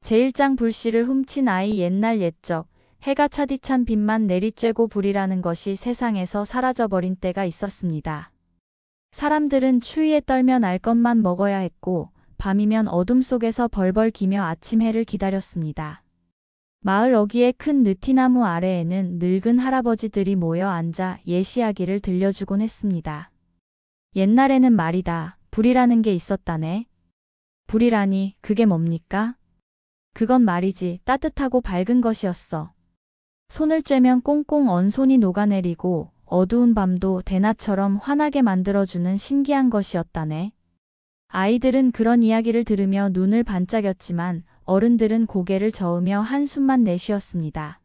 제1장 불씨를 훔친 아이. 옛날 옛적 해가 차디찬 빛만 내리쬐고 불이라는 것이 세상에서 사라져버린 때가 있었습니다. 사람들은 추위에 떨며 날 것만 먹어야 했고 밤이면 어둠 속에서 벌벌 기며 아침 해를 기다렸습니다. 마을 어귀의 큰 느티나무 아래에는 늙은 할아버지들이 모여 앉아 옛 이야기를 들려주곤 했습니다. 옛날에는 말이다, 불이라는 게 있었다네. 불이라니 그게 뭡니까? 그건 말이지 따뜻하고 밝은 것이었어. 손을 쬐면 꽁꽁 언 손이 녹아내리고 어두운 밤도 대낮처럼 환하게 만들어주는 신기한 것이었다네. 아이들은 그런 이야기를 들으며 눈을 반짝였지만 어른들은 고개를 저으며 한숨만 내쉬었습니다.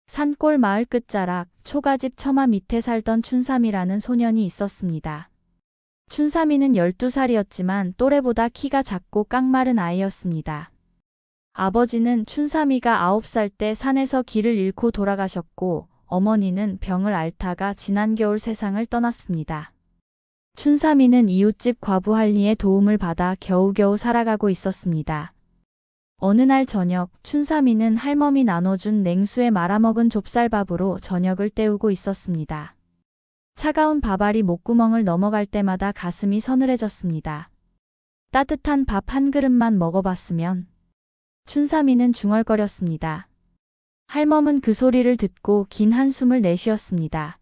산골 마을 끝자락 초가집 처마 밑에 살던 춘삼이라는 소년이 있었습니다. 춘삼이는 12살이었지만 또래보다 키가 작고 깡마른 아이였습니다. 아버지는 춘삼이가 9살 때 산에서 길을 잃고 돌아가셨고 어머니는 병을 앓다가 지난 겨울 세상을 떠났습니다. 춘삼이는 이웃집 과부 할리의 도움을 받아 겨우겨우 살아가고 있었습니다. 어느 날 저녁 춘삼이는 할멈이 나눠준 냉수에 말아먹은 좁쌀밥으로 저녁을 때우고 있었습니다. 차가운 밥알이 목구멍을 넘어갈 때마다 가슴이 서늘해졌습니다. 따뜻한 밥 한 그릇만 먹어봤으면. 춘삼이는 중얼거렸습니다. 할멈은 그 소리를 듣고 긴 한숨을 내쉬었습니다.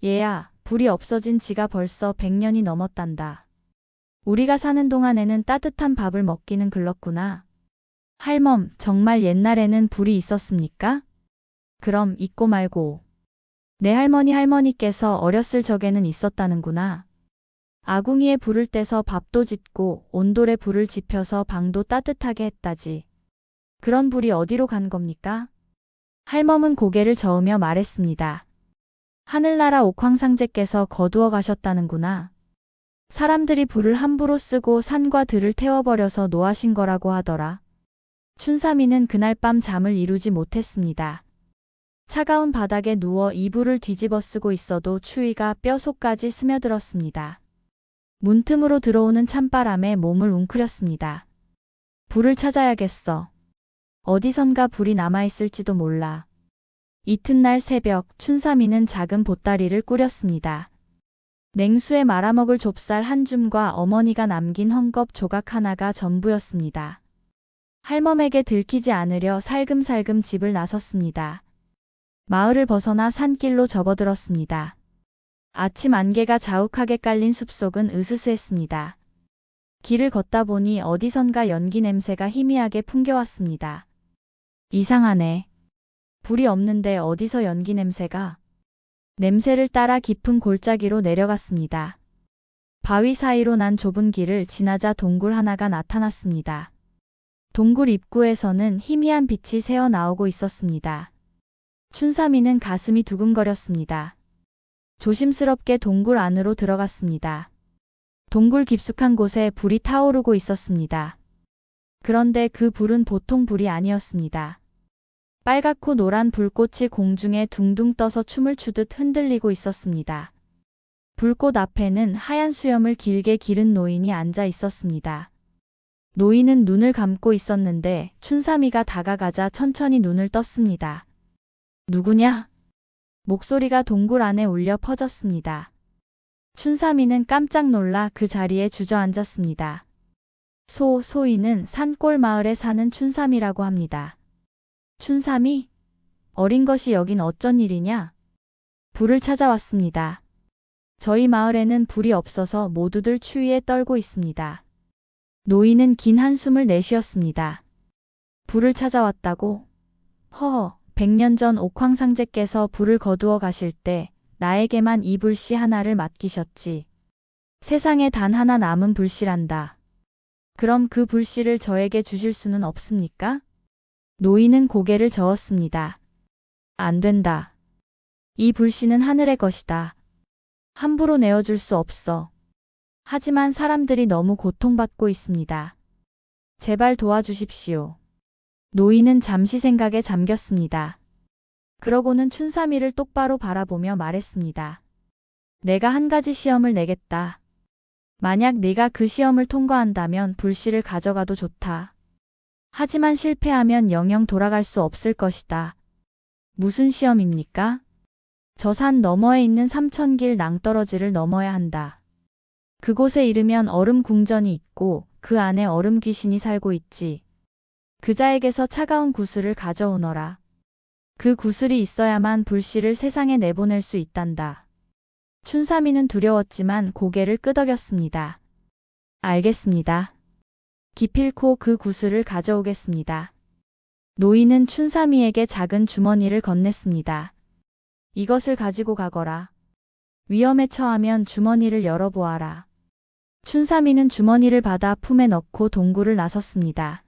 얘야, 불이 없어진 지가 벌써 100년이 넘었단다. 우리가 사는 동안에는 따뜻한 밥을 먹기는 글렀구나. 할멈, 정말 옛날에는 불이 있었습니까? 그럼 있고 말고. 내 할머니께서 어렸을 적에는 있었다는구나. 아궁이에 불을 떼서 밥도 짓고 온돌에 불을 지펴서 방도 따뜻하게 했다지. 그런 불이 어디로 간 겁니까? 할멈은 고개를 저으며 말했습니다. 하늘나라 옥황상제께서 거두어 가셨다는구나. 사람들이 불을 함부로 쓰고 산과 들을 태워버려서 노하신 거라고 하더라. 춘삼이는 그날 밤 잠을 이루지 못했습니다. 차가운 바닥에 누워 이불을 뒤집어 쓰고 있어도 추위가 뼛속까지 스며들었습니다. 문틈으로 들어오는 찬바람에 몸을 웅크렸습니다. 불을 찾아야겠어. 어디선가 불이 남아있을지도 몰라. 이튿날 새벽 춘삼이는 작은 보따리를 꾸렸습니다. 냉수에 말아먹을 좁쌀 한 줌과 어머니가 남긴 헝겊 조각 하나가 전부였습니다. 할멈에게 들키지 않으려 살금살금 집을 나섰습니다. 마을을 벗어나 산길로 접어들었습니다. 아침 안개가 자욱하게 깔린 숲속은 으스스했습니다. 길을 걷다 보니 어디선가 연기 냄새가 희미하게 풍겨왔습니다. 이상하네. 불이 없는데 어디서 연기 냄새가? 냄새를 따라 깊은 골짜기로 내려갔습니다. 바위 사이로 난 좁은 길을 지나자 동굴 하나가 나타났습니다. 동굴 입구에서는 희미한 빛이 새어나오고 있었습니다. 춘삼이는 가슴이 두근거렸습니다. 조심스럽게 동굴 안으로 들어갔습니다. 동굴 깊숙한 곳에 불이 타오르고 있었습니다. 그런데 그 불은 보통 불이 아니었습니다. 빨갛고 노란 불꽃이 공중에 둥둥 떠서 춤을 추듯 흔들리고 있었습니다. 불꽃 앞에는 하얀 수염을 길게 기른 노인이 앉아 있었습니다. 노인은 눈을 감고 있었는데 춘삼이가 다가가자 천천히 눈을 떴습니다. 누구냐? 목소리가 동굴 안에 울려 퍼졌습니다. 춘삼이는 깜짝 놀라 그 자리에 주저앉았습니다. 소인은 산골 마을에 사는 춘삼이라고 합니다. 춘삼이? 어린 것이 여긴 어쩐 일이냐? 불을 찾아왔습니다. 저희 마을에는 불이 없어서 모두들 추위에 떨고 있습니다. 노인은 긴 한숨을 내쉬었습니다. 불을 찾아왔다고? 허허, 100년 전 옥황상제께서 불을 거두어 가실 때 나에게만 이 불씨 하나를 맡기셨지. 세상에 단 하나 남은 불씨란다. 그럼 그 불씨를 저에게 주실 수는 없습니까? 노인은 고개를 저었습니다. 안 된다. 이 불씨는 하늘의 것이다. 함부로 내어줄 수 없어. 하지만 사람들이 너무 고통받고 있습니다. 제발 도와주십시오. 노인은 잠시 생각에 잠겼습니다. 그러고는 춘삼이를 똑바로 바라보며 말했습니다. 내가 한 가지 시험을 내겠다. 만약 네가 그 시험을 통과한다면 불씨를 가져가도 좋다. 하지만 실패하면 영영 돌아갈 수 없을 것이다. 무슨 시험입니까? 저 산 너머에 있는 삼천길 낭떠러지를 넘어야 한다. 그곳에 이르면 얼음 궁전이 있고 그 안에 얼음 귀신이 살고 있지. 그자에게서 차가운 구슬을 가져오너라. 그 구슬이 있어야만 불씨를 세상에 내보낼 수 있단다. 춘삼이는 두려웠지만 고개를 끄덕였습니다. 알겠습니다. 기필코 그 구슬을 가져오겠습니다. 노인은 춘삼이에게 작은 주머니를 건넸습니다. 이것을 가지고 가거라. 위험에 처하면 주머니를 열어보아라. 춘삼이는 주머니를 받아 품에 넣고 동굴을 나섰습니다.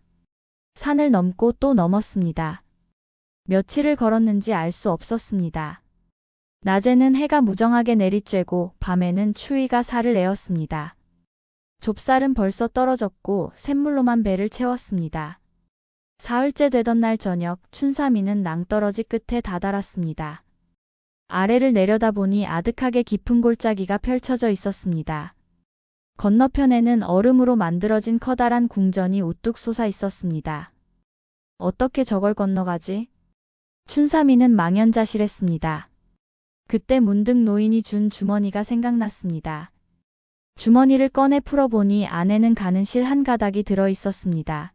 산을 넘고 또 넘었습니다. 며칠을 걸었는지 알 수 없었습니다. 낮에는 해가 무정하게 내리쬐고 밤에는 추위가 살을 내었습니다. 좁쌀은 벌써 떨어졌고 샘물로만 배를 채웠습니다. 사흘째 되던 날 저녁 춘삼이는 낭떠러지 끝에 다다랐습니다. 아래를 내려다보니 아득하게 깊은 골짜기가 펼쳐져 있었습니다. 건너편에는 얼음으로 만들어진 커다란 궁전이 우뚝 솟아 있었습니다. 어떻게 저걸 건너가지? 춘삼이는 망연자실했습니다. 그때 문득 노인이 준 주머니가 생각났습니다. 주머니를 꺼내 풀어보니 안에는 가는 실 한 가닥이 들어 있었습니다.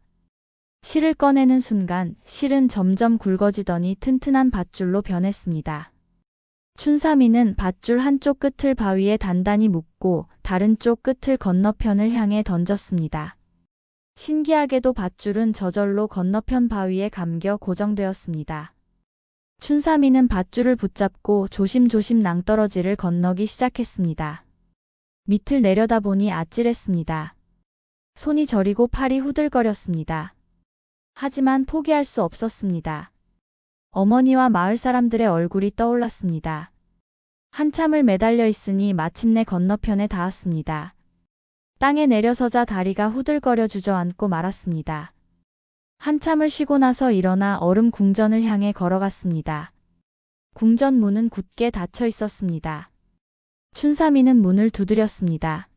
실을 꺼내는 순간 실은 점점 굵어지더니 튼튼한 밧줄로 변했습니다. 춘삼이는 밧줄 한쪽 끝을 바위에 단단히 묶고 다른 쪽 끝을 건너편을 향해 던졌습니다. 신기하게도 밧줄은 저절로 건너편 바위에 감겨 고정되었습니다. 춘삼이는 밧줄을 붙잡고 조심조심 낭떠러지를 건너기 시작했습니다. 밑을 내려다보니 아찔했습니다. 손이 저리고 팔이 후들거렸습니다. 하지만 포기할 수 없었습니다. 어머니와 마을 사람들의 얼굴이 떠올랐습니다. 한참을 매달려 있으니 마침내 건너편에 닿았습니다. 땅에 내려서자 다리가 후들거려 주저앉고 말았습니다. 한참을 쉬고 나서 일어나 얼음 궁전을 향해 걸어갔습니다. 궁전 문은 굳게 닫혀 있었습니다. 춘삼이는 문을 두드렸습니다.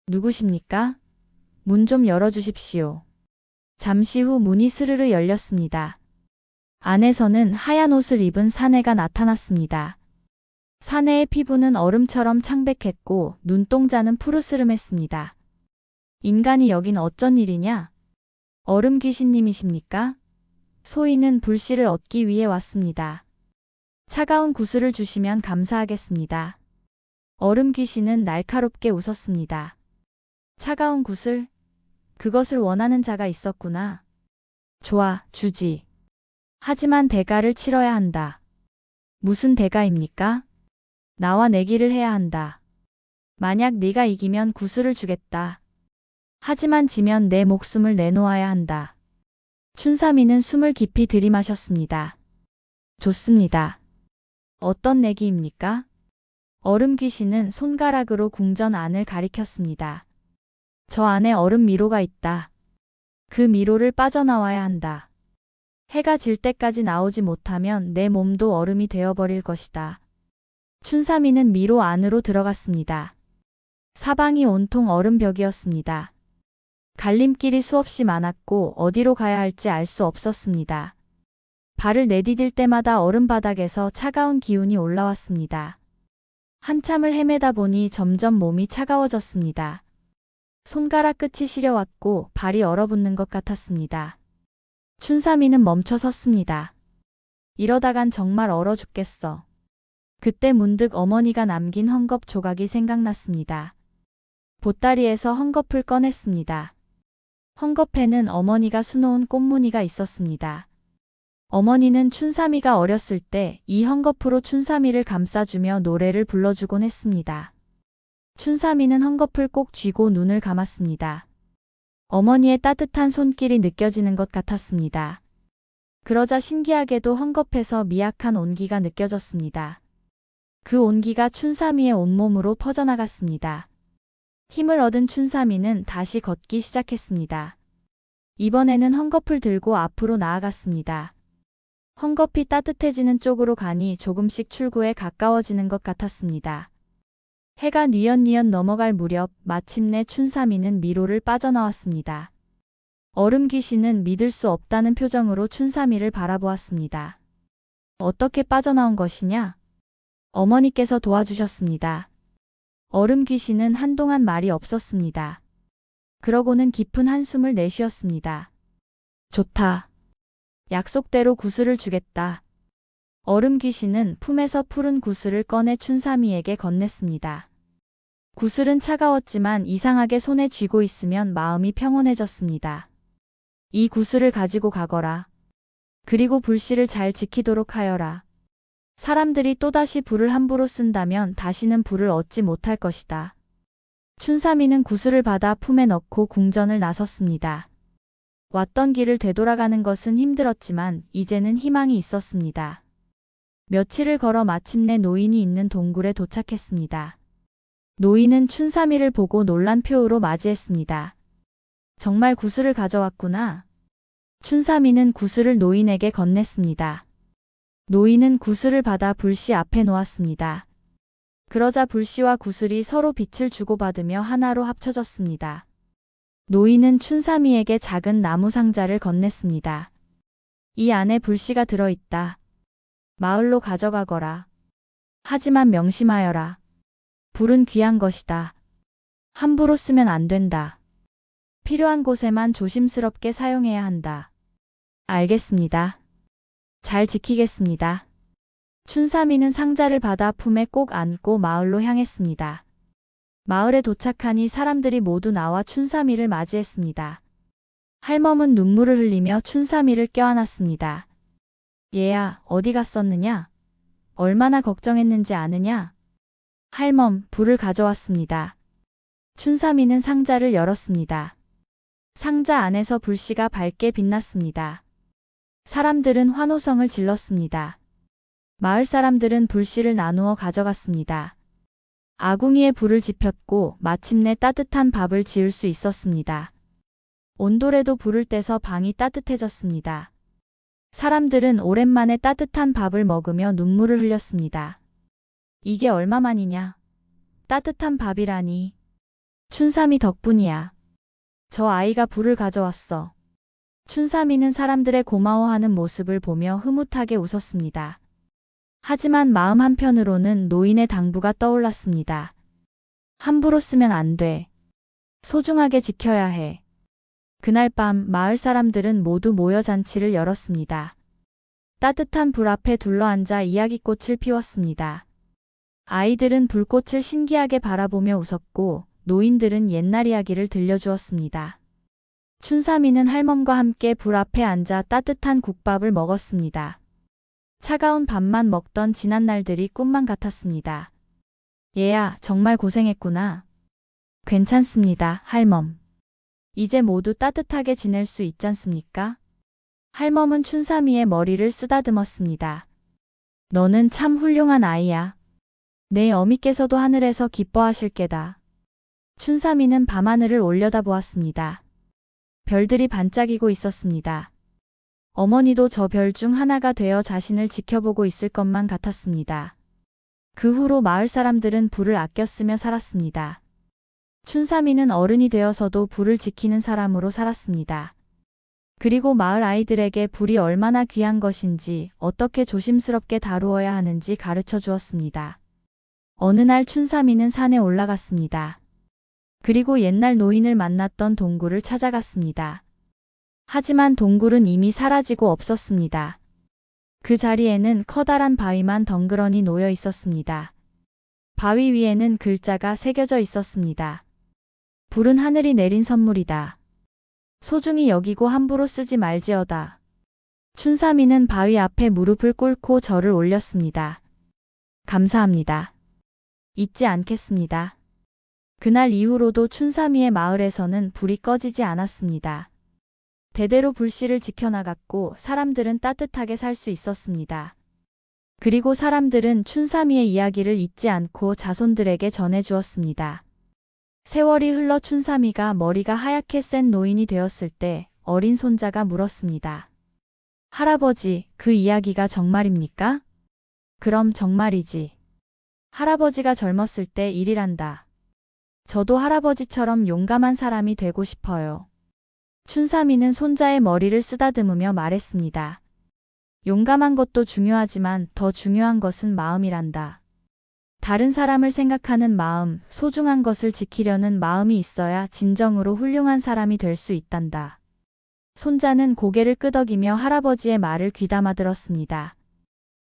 누구십니까? 문 좀 열어주십시오. 잠시 후 문이 스르르 열렸습니다. 안에서는 하얀 옷을 입은 사내가 나타났습니다. 사내의 피부는 얼음처럼 창백했고 눈동자는 푸르스름했습니다. 인간이 여긴 어쩐 일이냐? 얼음 귀신님이십니까? 소인은 불씨를 얻기 위해 왔습니다. 차가운 구슬을 주시면 감사하겠습니다. 얼음 귀신은 날카롭게 웃었습니다. 차가운 구슬? 그것을 원하는 자가 있었구나. 좋아, 주지. 하지만 대가를 치러야 한다. 무슨 대가입니까? 나와 내기를 해야 한다. 만약 네가 이기면 구슬을 주겠다. 하지만 지면 내 목숨을 내놓아야 한다. 춘삼이는 숨을 깊이 들이마셨습니다. 좋습니다. 어떤 내기입니까? 얼음 귀신은 손가락으로 궁전 안을 가리켰습니다. 저 안에 얼음 미로가 있다. 그 미로를 빠져나와야 한다. 해가 질 때까지 나오지 못하면 내 몸도 얼음이 되어버릴 것이다. 춘삼이는 미로 안으로 들어갔습니다. 사방이 온통 얼음벽이었습니다. 갈림길이 수없이 많았고 어디로 가야 할지 알 수 없었습니다. 발을 내디딜 때마다 얼음 바닥에서 차가운 기운이 올라왔습니다. 한참을 헤매다 보니 점점 몸이 차가워졌습니다. 손가락 끝이 시려왔고 발이 얼어붙는 것 같았습니다. 춘삼이는 멈춰 섰습니다. 이러다간 정말 얼어 죽겠어. 그때 문득 어머니가 남긴 헝겊 조각이 생각났습니다. 보따리에서 헝겊을 꺼냈습니다. 헝겊에는 어머니가 수놓은 꽃무늬가 있었습니다. 어머니는 춘삼이가 어렸을 때 이 헝겊으로 춘삼이를 감싸주며 노래를 불러주곤 했습니다. 춘삼이는 헝겊을 꼭 쥐고 눈을 감았습니다. 어머니의 따뜻한 손길이 느껴지는 것 같았습니다. 그러자 신기하게도 헝겊에서 미약한 온기가 느껴졌습니다. 그 온기가 춘삼이의 온몸으로 퍼져나갔습니다. 힘을 얻은 춘삼이는 다시 걷기 시작했습니다. 이번에는 헝겊을 들고 앞으로 나아갔습니다. 헝겊이 따뜻해지는 쪽으로 가니 조금씩 출구에 가까워지는 것 같았습니다. 해가 뉘엿뉘엿 넘어갈 무렵 마침내 춘삼이는 미로를 빠져나왔습니다. 얼음 귀신은 믿을 수 없다는 표정으로 춘삼이를 바라보았습니다. 어떻게 빠져나온 것이냐? 어머니께서 도와주셨습니다. 얼음 귀신은 한동안 말이 없었습니다. 그러고는 깊은 한숨을 내쉬었습니다. 좋다. 약속대로 구슬을 주겠다. 얼음 귀신은 품에서 푸른 구슬을 꺼내 춘삼이에게 건넸습니다. 구슬은 차가웠지만 이상하게 손에 쥐고 있으면 마음이 평온해졌습니다. 이 구슬을 가지고 가거라. 그리고 불씨를 잘 지키도록 하여라. 사람들이 또다시 불을 함부로 쓴다면 다시는 불을 얻지 못할 것이다. 춘삼이는 구슬을 받아 품에 넣고 궁전을 나섰습니다. 왔던 길을 되돌아가는 것은 힘들었지만 이제는 희망이 있었습니다. 며칠을 걸어 마침내 노인이 있는 동굴에 도착했습니다. 노인은 춘삼이를 보고 놀란 표우로 맞이했습니다. 정말 구슬을 가져왔구나. 춘삼이는 구슬을 노인에게 건넸습니다. 노인은 구슬을 받아 불씨 앞에 놓았습니다. 그러자 불씨와 구슬이 서로 빛을 주고받으며 하나로 합쳐졌습니다. 노인은 춘삼이에게 작은 나무 상자를 건넸습니다. 이 안에 불씨가 들어있다. 마을로 가져가거라. 하지만 명심하여라. 불은 귀한 것이다. 함부로 쓰면 안 된다. 필요한 곳에만 조심스럽게 사용해야 한다. 알겠습니다. 잘 지키겠습니다. 춘삼이는 상자를 받아 품에 꼭 안고 마을로 향했습니다. 마을에 도착하니 사람들이 모두 나와 춘삼이를 맞이했습니다. 할멈은 눈물을 흘리며 춘삼이를 껴안았습니다. 얘야, 어디 갔었느냐? 얼마나 걱정했는지 아느냐? 할멈, 불을 가져왔습니다. 춘삼이는 상자를 열었습니다. 상자 안에서 불씨가 밝게 빛났습니다. 사람들은 환호성을 질렀습니다. 마을 사람들은 불씨를 나누어 가져갔습니다. 아궁이에 불을 지폈고 마침내 따뜻한 밥을 지을 수 있었습니다. 온돌에도 불을 떼서 방이 따뜻해졌습니다. 사람들은 오랜만에 따뜻한 밥을 먹으며 눈물을 흘렸습니다. 이게 얼마만이냐? 따뜻한 밥이라니. 춘삼이 덕분이야. 저 아이가 불을 가져왔어. 춘삼이는 사람들의 고마워하는 모습을 보며 흐뭇하게 웃었습니다. 하지만 마음 한편으로는 노인의 당부가 떠올랐습니다. 함부로 쓰면 안 돼. 소중하게 지켜야 해. 그날 밤 마을 사람들은 모두 모여 잔치를 열었습니다. 따뜻한 불 앞에 둘러앉아 이야기꽃을 피웠습니다. 아이들은 불꽃을 신기하게 바라보며 웃었고 노인들은 옛날 이야기를 들려주었습니다. 춘삼이는 할멈과 함께 불 앞에 앉아 따뜻한 국밥을 먹었습니다. 차가운 밥만 먹던 지난 날들이 꿈만 같았습니다. 얘야, 정말 고생했구나. 괜찮습니다, 할멈. 이제 모두 따뜻하게 지낼 수 있잖습니까? 할멈은 춘삼이의 머리를 쓰다듬었습니다. 너는 참 훌륭한 아이야. 내 어미께서도 하늘에서 기뻐하실 게다. 춘삼이는 밤하늘을 올려다보았습니다. 별들이 반짝이고 있었습니다. 어머니도 저 별 중 하나가 되어 자신을 지켜보고 있을 것만 같았습니다. 그 후로 마을 사람들은 불을 아껴 쓰며 살았습니다. 춘삼이는 어른이 되어서도 불을 지키는 사람으로 살았습니다. 그리고 마을 아이들에게 불이 얼마나 귀한 것인지 어떻게 조심스럽게 다루어야 하는지 가르쳐 주었습니다. 어느 날 춘삼이는 산에 올라갔습니다. 그리고 옛날 노인을 만났던 동굴을 찾아갔습니다. 하지만 동굴은 이미 사라지고 없었습니다. 그 자리에는 커다란 바위만 덩그러니 놓여 있었습니다. 바위 위에는 글자가 새겨져 있었습니다. 불은 하늘이 내린 선물이다. 소중히 여기고 함부로 쓰지 말지어다. 춘삼이는 바위 앞에 무릎을 꿇고 절을 올렸습니다. 감사합니다. 잊지 않겠습니다. 그날 이후로도 춘삼이의 마을에서는 불이 꺼지지 않았습니다. 대대로 불씨를 지켜나갔고 사람들은 따뜻하게 살 수 있었습니다. 그리고 사람들은 춘삼이의 이야기를 잊지 않고 자손들에게 전해주었습니다. 세월이 흘러 춘삼이가 머리가 하얗게 센 노인이 되었을 때 어린 손자가 물었습니다. 할아버지, 그 이야기가 정말입니까? 그럼 정말이지. 할아버지가 젊었을 때 일이란다. 저도 할아버지처럼 용감한 사람이 되고 싶어요. 춘삼이는 손자의 머리를 쓰다듬으며 말했습니다. 용감한 것도 중요하지만 더 중요한 것은 마음이란다. 다른 사람을 생각하는 마음, 소중한 것을 지키려는 마음이 있어야 진정으로 훌륭한 사람이 될 수 있단다. 손자는 고개를 끄덕이며 할아버지의 말을 귀담아 들었습니다.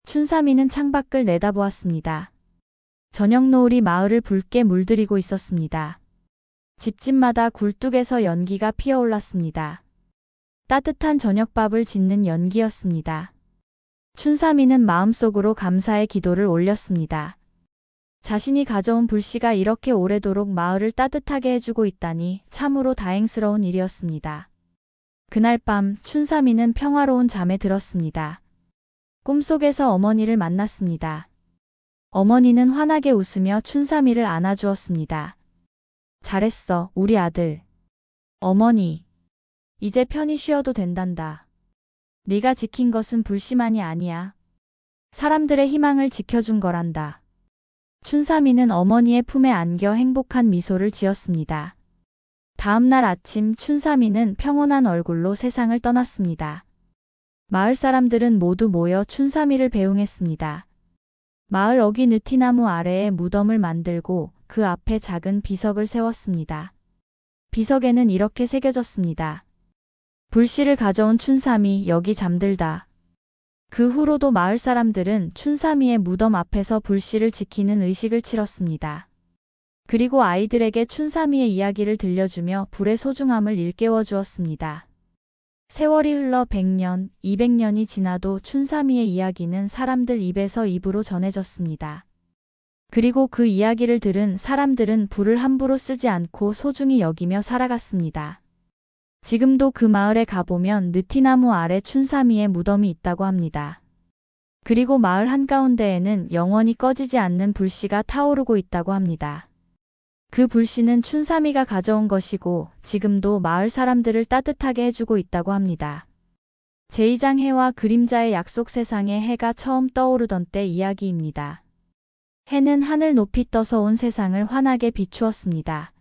춘삼이는 창밖을 내다보았습니다. 저녁 노을이 마을을 붉게 물들이고 있었습니다. 집집마다 굴뚝에서 연기가 피어올랐습니다. 따뜻한 저녁밥을 짓는 연기였습니다. 춘삼이는 마음속으로 감사의 기도를 올렸습니다. 자신이 가져온 불씨가 이렇게 오래도록 마을을 따뜻하게 해주고 있다니 참으로 다행스러운 일이었습니다. 그날 밤 춘삼이는 평화로운 잠에 들었습니다. 꿈속에서 어머니를 만났습니다. 어머니는 환하게 웃으며 춘삼이를 안아주었습니다. 잘했어, 우리 아들. 어머니, 이제 편히 쉬어도 된단다. 네가 지킨 것은 불씨만이 아니야. 사람들의 희망을 지켜준 거란다. 춘삼이는 어머니의 품에 안겨 행복한 미소를 지었습니다. 다음 날 아침 춘삼이는 평온한 얼굴로 세상을 떠났습니다. 마을 사람들은 모두 모여 춘삼이를 배웅했습니다. 마을 어귀 느티나무 아래에 무덤을 만들고 그 앞에 작은 비석을 세웠습니다. 비석에는 이렇게 새겨졌습니다. 불씨를 가져온 춘삼이 여기 잠들다. 그 후로도 마을 사람들은 춘삼이의 무덤 앞에서 불씨를 지키는 의식을 치렀습니다. 그리고 아이들에게 춘삼이의 이야기를 들려주며 불의 소중함을 일깨워 주었습니다. 세월이 흘러 100년, 200년이 지나도 춘삼이의 이야기는 사람들 입에서 입으로 전해졌습니다. 그리고 그 이야기를 들은 사람들은 불을 함부로 쓰지 않고 소중히 여기며 살아갔습니다. 지금도 그 마을에 가보면 느티나무 아래 춘삼이의 무덤이 있다고 합니다. 그리고 마을 한가운데에는 영원히 꺼지지 않는 불씨가 타오르고 있다고 합니다. 그 불씨는 춘삼이가 가져온 것이고 지금도 마을 사람들을 따뜻하게 해주고 있다고 합니다. 제2장 해와 그림자의 약속. 세상에 해가 처음 떠오르던 때 이야기입니다. 해는 하늘 높이 떠서 온 세상을 환하게 비추었습니다.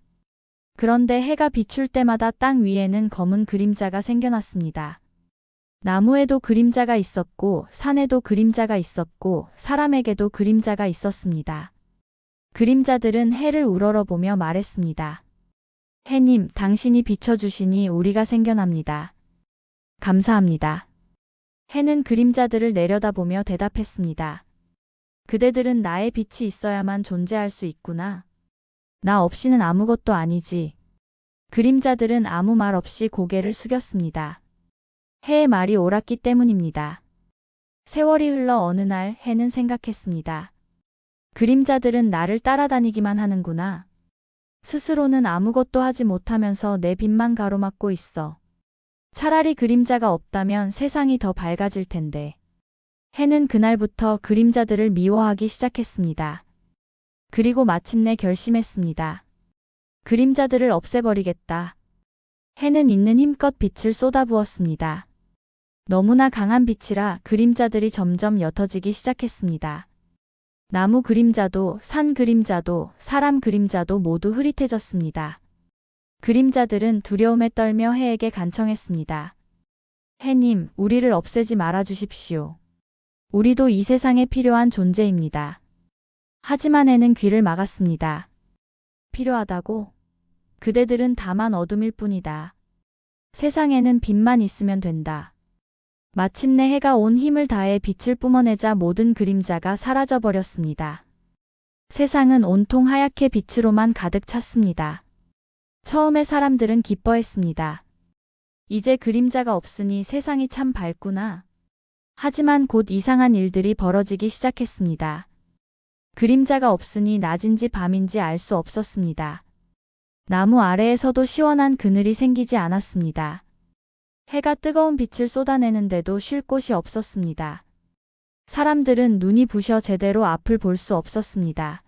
그런데 해가 비출 때마다 땅 위에는 검은 그림자가 생겨났습니다. 나무에도 그림자가 있었고 산에도 그림자가 있었고 사람에게도 그림자가 있었습니다. 그림자들은 해를 우러러보며 말했습니다. 해님, 당신이 비춰주시니 우리가 생겨납니다. 감사합니다. 해는 그림자들을 내려다보며 대답했습니다. 그대들은 나의 빛이 있어야만 존재할 수 있구나. 나 없이는 아무것도 아니지. 그림자들은 아무 말 없이 고개를 숙였습니다. 해의 말이 옳았기 때문입니다. 세월이 흘러 어느 날 해는 생각했습니다. 그림자들은 나를 따라다니기만 하는구나. 스스로는 아무것도 하지 못하면서 내 빛만 가로막고 있어. 차라리 그림자가 없다면 세상이 더 밝아질 텐데. 해는 그날부터 그림자들을 미워하기 시작했습니다. 그리고 마침내 결심했습니다. 그림자들을 없애버리겠다. 해는 있는 힘껏 빛을 쏟아부었습니다. 너무나 강한 빛이라 그림자들이 점점 옅어지기 시작했습니다. 나무 그림자도 산 그림자도 사람 그림자도 모두 흐릿해졌습니다. 그림자들은 두려움에 떨며 해에게 간청했습니다. 해님, 우리를 없애지 말아 주십시오. 우리도 이 세상에 필요한 존재입니다. 하지만 해는 귀를 막았습니다. 필요하다고? 그대들은 다만 어둠일 뿐이다. 세상에는 빛만 있으면 된다. 마침내 해가 온 힘을 다해 빛을 뿜어내자 모든 그림자가 사라져버렸습니다. 세상은 온통 하얗게 빛으로만 가득 찼습니다. 처음에 사람들은 기뻐했습니다. 이제 그림자가 없으니 세상이 참 밝구나. 하지만 곧 이상한 일들이 벌어지기 시작했습니다. 그림자가 없으니 낮인지 밤인지 알 수 없었습니다. 나무 아래에서도 시원한 그늘이 생기지 않았습니다. 해가 뜨거운 빛을 쏟아내는데도 쉴 곳이 없었습니다. 사람들은 눈이 부셔 제대로 앞을 볼 수 없었습니다.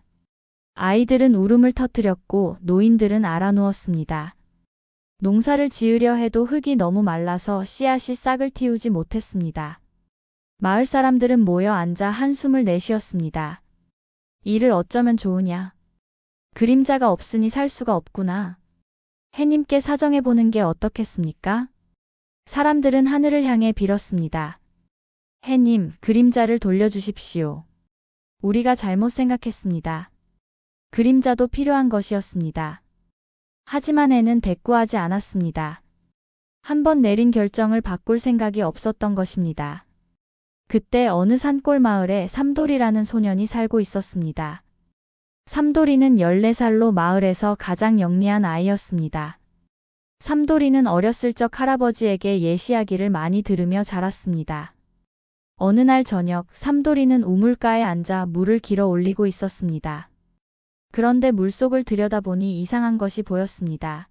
아이들은 울음을 터뜨렸고 노인들은 앓아누웠습니다. 농사를 지으려 해도 흙이 너무 말라서 씨앗이 싹을 틔우지 못했습니다. 마을 사람들은 모여 앉아 한숨을 내쉬었습니다. 이를 어쩌면 좋으냐. 그림자가 없으니 살 수가 없구나. 해님께 사정해보는 게 어떻겠습니까? 사람들은 하늘을 향해 빌었습니다. 해님, 그림자를 돌려주십시오. 우리가 잘못 생각했습니다. 그림자도 필요한 것이었습니다. 하지만 해는 대꾸하지 않았습니다. 한 번 내린 결정을 바꿀 생각이 없었던 것입니다. 그때 어느 산골 마을에 삼돌이라는 소년이 살고 있었습니다. 삼돌이는 14살로 마을에서 가장 영리한 아이였습니다. 삼돌이는 어렸을 적 할아버지에게 예시이야기를 많이 들으며 자랐습니다. 어느 날 저녁 삼돌이는 우물가에 앉아 물을 길어 올리고 있었습니다. 그런데 물속을 들여다보니 이상한 것이 보였습니다.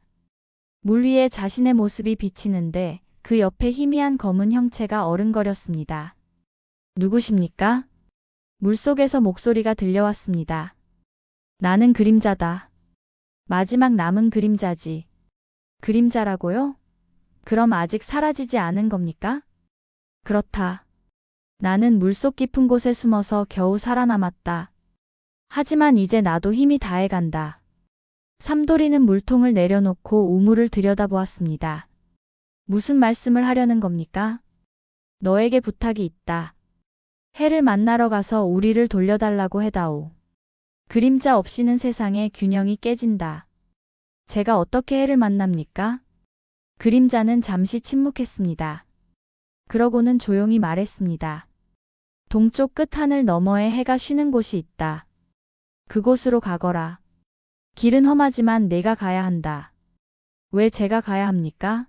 물 위에 자신의 모습이 비치는데 그 옆에 희미한 검은 형체가 어른거렸습니다. 누구십니까? 물속에서 목소리가 들려왔습니다. 나는 그림자다. 마지막 남은 그림자지. 그림자라고요? 그럼 아직 사라지지 않은 겁니까? 그렇다. 나는 물속 깊은 곳에 숨어서 겨우 살아남았다. 하지만 이제 나도 힘이 다해간다. 삼돌이는 물통을 내려놓고 우물을 들여다보았습니다. 무슨 말씀을 하려는 겁니까? 너에게 부탁이 있다. 해를 만나러 가서 우리를 돌려달라고 해다오. 그림자 없이는 세상의 균형이 깨진다. 제가 어떻게 해를 만납니까? 그림자는 잠시 침묵했습니다. 그러고는 조용히 말했습니다. 동쪽 끝 하늘 너머에 해가 쉬는 곳이 있다. 그곳으로 가거라. 길은 험하지만 내가 가야 한다. 왜 제가 가야 합니까?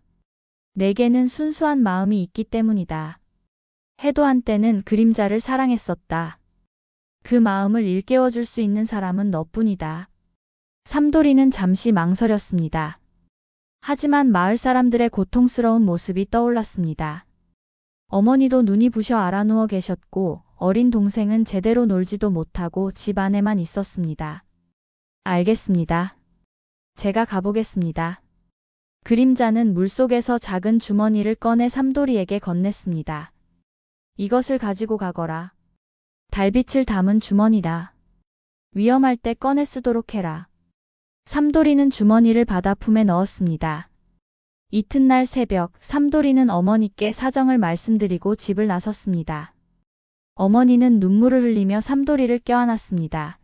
내게는 순수한 마음이 있기 때문이다. 해도 한때는 그림자를 사랑했었다. 그 마음을 일깨워줄 수 있는 사람은 너뿐이다. 삼돌이는 잠시 망설였습니다. 하지만 마을 사람들의 고통스러운 모습이 떠올랐습니다. 어머니도 눈이 부셔 알아누워 계셨고 어린 동생은 제대로 놀지도 못하고 집 안에만 있었습니다. 알겠습니다. 제가 가보겠습니다. 그림자는 물속에서 작은 주머니를 꺼내 삼돌이에게 건넸습니다. 이것을 가지고 가거라. 달빛을 담은 주머니다. 위험할 때 꺼내 쓰도록 해라. 삼돌이는 주머니를 받아 품에 넣었습니다. 이튿날 새벽 삼돌이는 어머니께 사정을 말씀드리고 집을 나섰습니다. 어머니는 눈물을 흘리며 삼돌이를 껴안았습니다.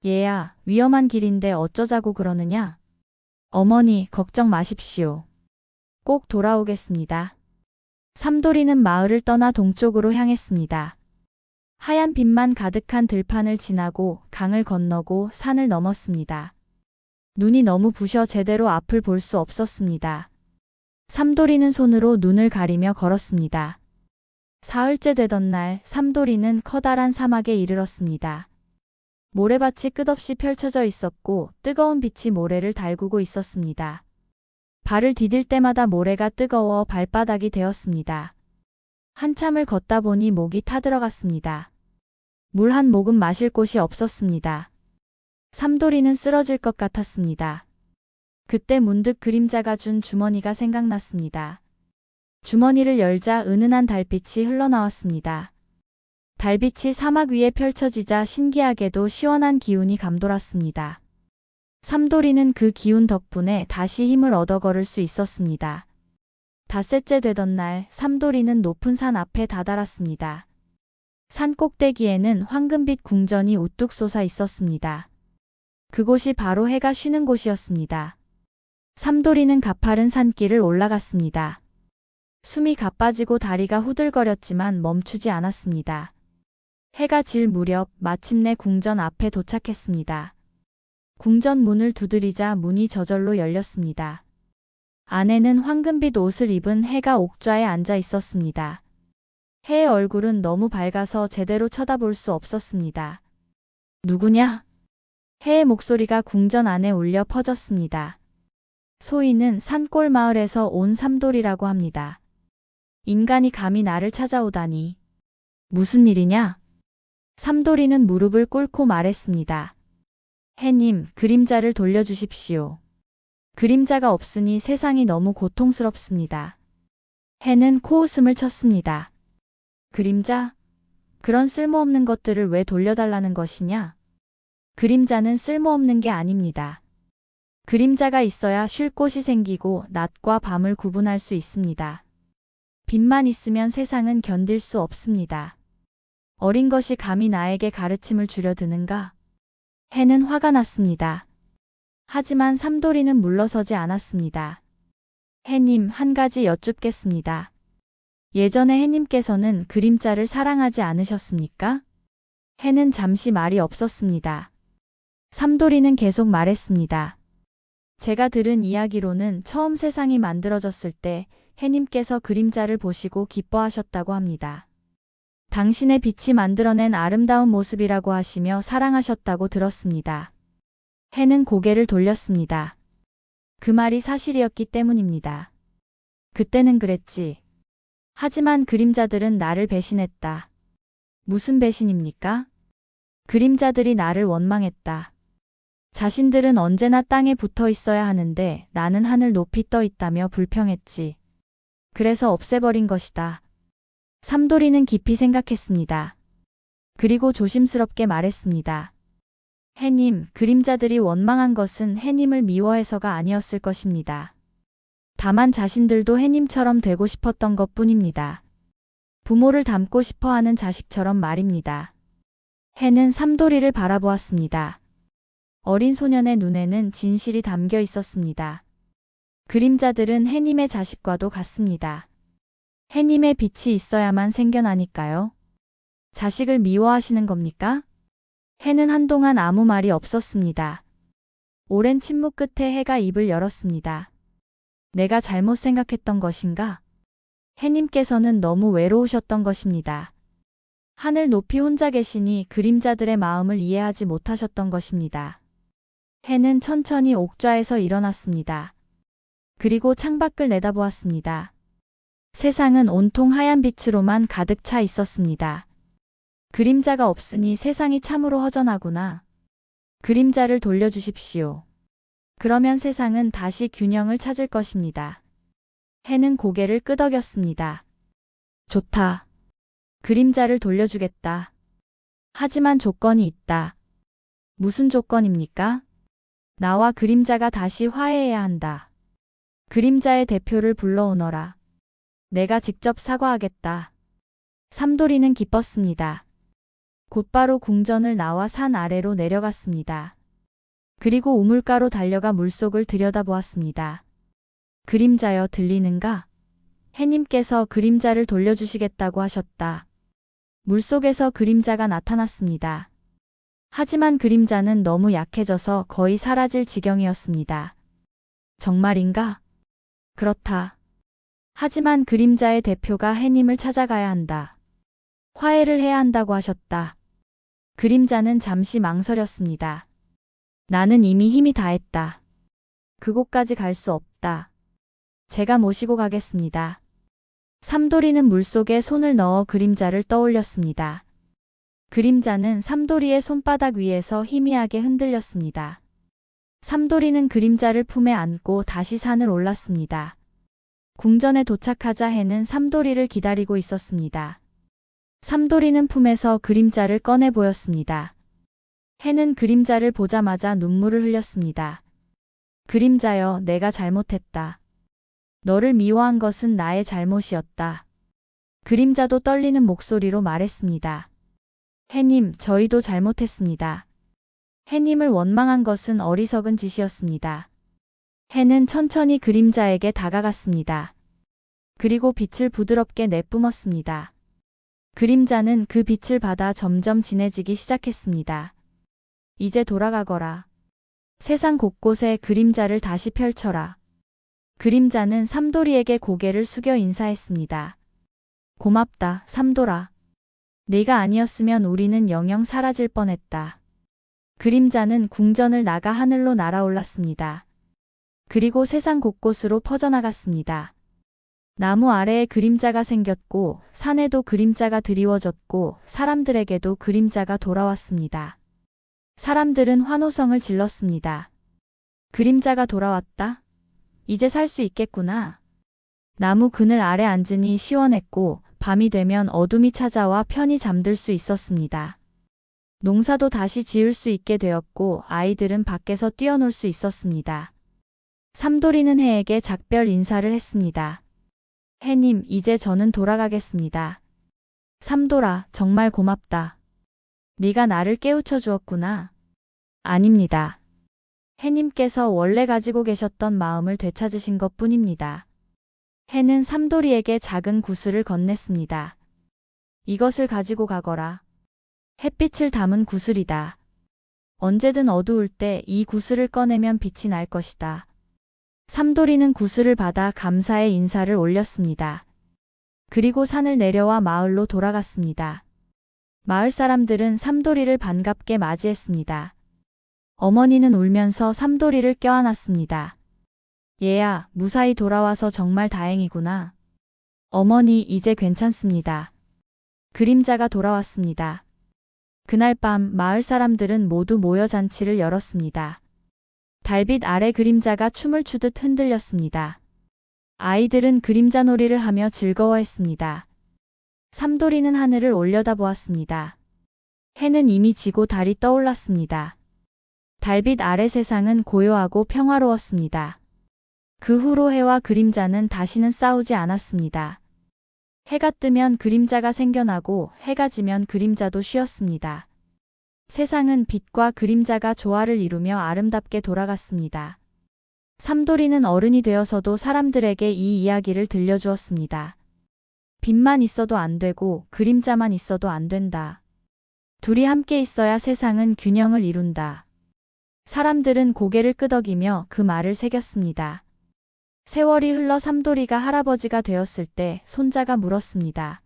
얘야, 위험한 길인데 어쩌자고 그러느냐? 어머니, 걱정 마십시오. 꼭 돌아오겠습니다. 삼돌이는 마을을 떠나 동쪽으로 향했습니다. 하얀 빛만 가득한 들판을 지나고 강을 건너고 산을 넘었습니다. 눈이 너무 부셔 제대로 앞을 볼 수 없었습니다. 삼돌이는 손으로 눈을 가리며 걸었습니다. 사흘째 되던 날 삼돌이는 커다란 사막에 이르렀습니다. 모래밭이 끝없이 펼쳐져 있었고 뜨거운 빛이 모래를 달구고 있었습니다. 발을 디딜 때마다 모래가 뜨거워 발바닥이 되었습니다. 한참을 걷다 보니 목이 타들어갔습니다. 물 한 모금 마실 곳이 없었습니다. 삼돌이는 쓰러질 것 같았습니다. 그때 문득 그림자가 준 주머니가 생각났습니다. 주머니를 열자 은은한 달빛이 흘러나왔습니다. 달빛이 사막 위에 펼쳐지자 신기하게도 시원한 기운이 감돌았습니다. 삼돌이는 그 기운 덕분에 다시 힘을 얻어 걸을 수 있었습니다. 닷새째 되던 날 삼돌이는 높은 산 앞에 다다랐습니다. 산 꼭대기에는 황금빛 궁전이 우뚝 솟아 있었습니다. 그곳이 바로 해가 쉬는 곳이었습니다. 삼돌이는 가파른 산길을 올라갔습니다. 숨이 가빠지고 다리가 후들거렸지만 멈추지 않았습니다. 해가 질 무렵 마침내 궁전 앞에 도착했습니다. 궁전 문을 두드리자 문이 저절로 열렸습니다. 안에는 황금빛 옷을 입은 해가 옥좌에 앉아 있었습니다. 해의 얼굴은 너무 밝아서 제대로 쳐다볼 수 없었습니다. 누구냐? 해의 목소리가 궁전 안에 울려 퍼졌습니다. 소인은 산골 마을에서 온 삼돌이라고 합니다. 인간이 감히 나를 찾아오다니. 무슨 일이냐? 삼돌이는 무릎을 꿇고 말했습니다. 해님, 그림자를 돌려주십시오. 그림자가 없으니 세상이 너무 고통스럽습니다. 해는 코웃음을 쳤습니다. 그림자? 그런 쓸모없는 것들을 왜 돌려달라는 것이냐? 그림자는 쓸모없는 게 아닙니다. 그림자가 있어야 쉴 곳이 생기고 낮과 밤을 구분할 수 있습니다. 빛만 있으면 세상은 견딜 수 없습니다. 어린 것이 감히 나에게 가르침을 주려 드는가? 해는 화가 났습니다. 하지만 삼돌이는 물러서지 않았습니다. 해님, 한 가지 여쭙겠습니다. 예전에 해님께서는 그림자를 사랑하지 않으셨습니까? 해는 잠시 말이 없었습니다. 삼돌이는 계속 말했습니다. 제가 들은 이야기로는 처음 세상이 만들어졌을 때 해님께서 그림자를 보시고 기뻐하셨다고 합니다. 당신의 빛이 만들어낸 아름다운 모습이라고 하시며 사랑하셨다고 들었습니다. 해는 고개를 돌렸습니다. 그 말이 사실이었기 때문입니다. 그때는 그랬지. 하지만 그림자들은 나를 배신했다. 무슨 배신입니까? 그림자들이 나를 원망했다. 자신들은 언제나 땅에 붙어 있어야 하는데 나는 하늘 높이 떠 있다며 불평했지. 그래서 없애버린 것이다. 삼돌이는 깊이 생각했습니다. 그리고 조심스럽게 말했습니다. 해님, 그림자들이 원망한 것은 해님을 미워해서가 아니었을 것입니다. 다만 자신들도 해님처럼 되고 싶었던 것뿐입니다. 부모를 닮고 싶어하는 자식처럼 말입니다. 해는 삼돌이를 바라보았습니다. 어린 소년의 눈에는 진실이 담겨 있었습니다. 그림자들은 해님의 자식과도 같습니다. 해님의 빛이 있어야만 생겨나니까요. 자식을 미워하시는 겁니까? 해는 한동안 아무 말이 없었습니다. 오랜 침묵 끝에 해가 입을 열었습니다. 내가 잘못 생각했던 것인가? 해님께서는 너무 외로우셨던 것입니다. 하늘 높이 혼자 계시니 그림자들의 마음을 이해하지 못하셨던 것입니다. 해는 천천히 옥좌에서 일어났습니다. 그리고 창밖을 내다보았습니다. 세상은 온통 하얀 빛으로만 가득 차 있었습니다. 그림자가 없으니 세상이 참으로 허전하구나. 그림자를 돌려주십시오. 그러면 세상은 다시 균형을 찾을 것입니다. 해는 고개를 끄덕였습니다. 좋다. 그림자를 돌려주겠다. 하지만 조건이 있다. 무슨 조건입니까? 나와 그림자가 다시 화해해야 한다. 그림자의 대표를 불러오너라. 내가 직접 사과하겠다. 삼돌이는 기뻤습니다. 곧바로 궁전을 나와 산 아래로 내려갔습니다. 그리고 우물가로 달려가 물속을 들여다보았습니다. 그림자여, 들리는가? 해님께서 그림자를 돌려주시겠다고 하셨다. 물속에서 그림자가 나타났습니다. 하지만 그림자는 너무 약해져서 거의 사라질 지경이었습니다. 정말인가? 그렇다. 하지만 그림자의 대표가 해님을 찾아가야 한다. 화해를 해야 한다고 하셨다. 그림자는 잠시 망설였습니다. 나는 이미 힘이 다했다. 그곳까지 갈 수 없다. 제가 모시고 가겠습니다. 삼돌이는 물속에 손을 넣어 그림자를 떠올렸습니다. 그림자는 삼돌이의 손바닥 위에서 희미하게 흔들렸습니다. 삼돌이는 그림자를 품에 안고 다시 산을 올랐습니다. 궁전에 도착하자 해는 삼돌이를 기다리고 있었습니다. 삼돌이는 품에서 그림자를 꺼내 보였습니다. 해는 그림자를 보자마자 눈물을 흘렸습니다. 그림자여, 내가 잘못했다. 너를 미워한 것은 나의 잘못이었다. 그림자도 떨리는 목소리로 말했습니다. 해님, 저희도 잘못했습니다. 해님을 원망한 것은 어리석은 짓이었습니다. 해는 천천히 그림자에게 다가갔습니다. 그리고 빛을 부드럽게 내뿜었습니다. 그림자는 그 빛을 받아 점점 진해지기 시작했습니다. 이제 돌아가거라. 세상 곳곳에 그림자를 다시 펼쳐라. 그림자는 삼돌이에게 고개를 숙여 인사했습니다. 고맙다, 삼돌아. 네가 아니었으면 우리는 영영 사라질 뻔했다. 그림자는 궁전을 나가 하늘로 날아올랐습니다. 그리고 세상 곳곳으로 퍼져나갔습니다. 나무 아래에 그림자가 생겼고 산에도 그림자가 드리워졌고 사람들에게도 그림자가 돌아왔습니다. 사람들은 환호성을 질렀습니다. 그림자가 돌아왔다? 이제 살 수 있겠구나. 나무 그늘 아래 앉으니 시원했고 밤이 되면 어둠이 찾아와 편히 잠들 수 있었습니다. 농사도 다시 지을 수 있게 되었고 아이들은 밖에서 뛰어놀 수 있었습니다. 삼돌이는 해에게 작별 인사를 했습니다. 해님, 이제 저는 돌아가겠습니다. 삼돌아, 정말 고맙다. 네가 나를 깨우쳐 주었구나. 아닙니다. 해님께서 원래 가지고 계셨던 마음을 되찾으신 것 뿐입니다. 해는 삼돌이에게 작은 구슬을 건넸습니다. 이것을 가지고 가거라. 햇빛을 담은 구슬이다. 언제든 어두울 때 이 구슬을 꺼내면 빛이 날 것이다. 삼돌이는 구슬을 받아 감사의 인사를 올렸습니다. 그리고 산을 내려와 마을로 돌아갔습니다. 마을 사람들은 삼돌이를 반갑게 맞이했습니다. 어머니는 울면서 삼돌이를 껴안았습니다. 얘야, 무사히 돌아와서 정말 다행이구나. 어머니, 이제 괜찮습니다. 그림자가 돌아왔습니다. 그날 밤 마을 사람들은 모두 모여 잔치를 열었습니다. 달빛 아래 그림자가 춤을 추듯 흔들렸습니다. 아이들은 그림자 놀이를 하며 즐거워했습니다. 삼돌이는 하늘을 올려다보았습니다. 해는 이미 지고 달이 떠올랐습니다. 달빛 아래 세상은 고요하고 평화로웠습니다. 그 후로 해와 그림자는 다시는 싸우지 않았습니다. 해가 뜨면 그림자가 생겨나고 해가 지면 그림자도 쉬었습니다. 세상은 빛과 그림자가 조화를 이루며 아름답게 돌아갔습니다. 삼돌이는 어른이 되어서도 사람들에게 이 이야기를 들려주었습니다. 빛만 있어도 안 되고 그림자만 있어도 안 된다. 둘이 함께 있어야 세상은 균형을 이룬다. 사람들은 고개를 끄덕이며 그 말을 새겼습니다. 세월이 흘러 삼돌이가 할아버지가 되었을 때 손자가 물었습니다.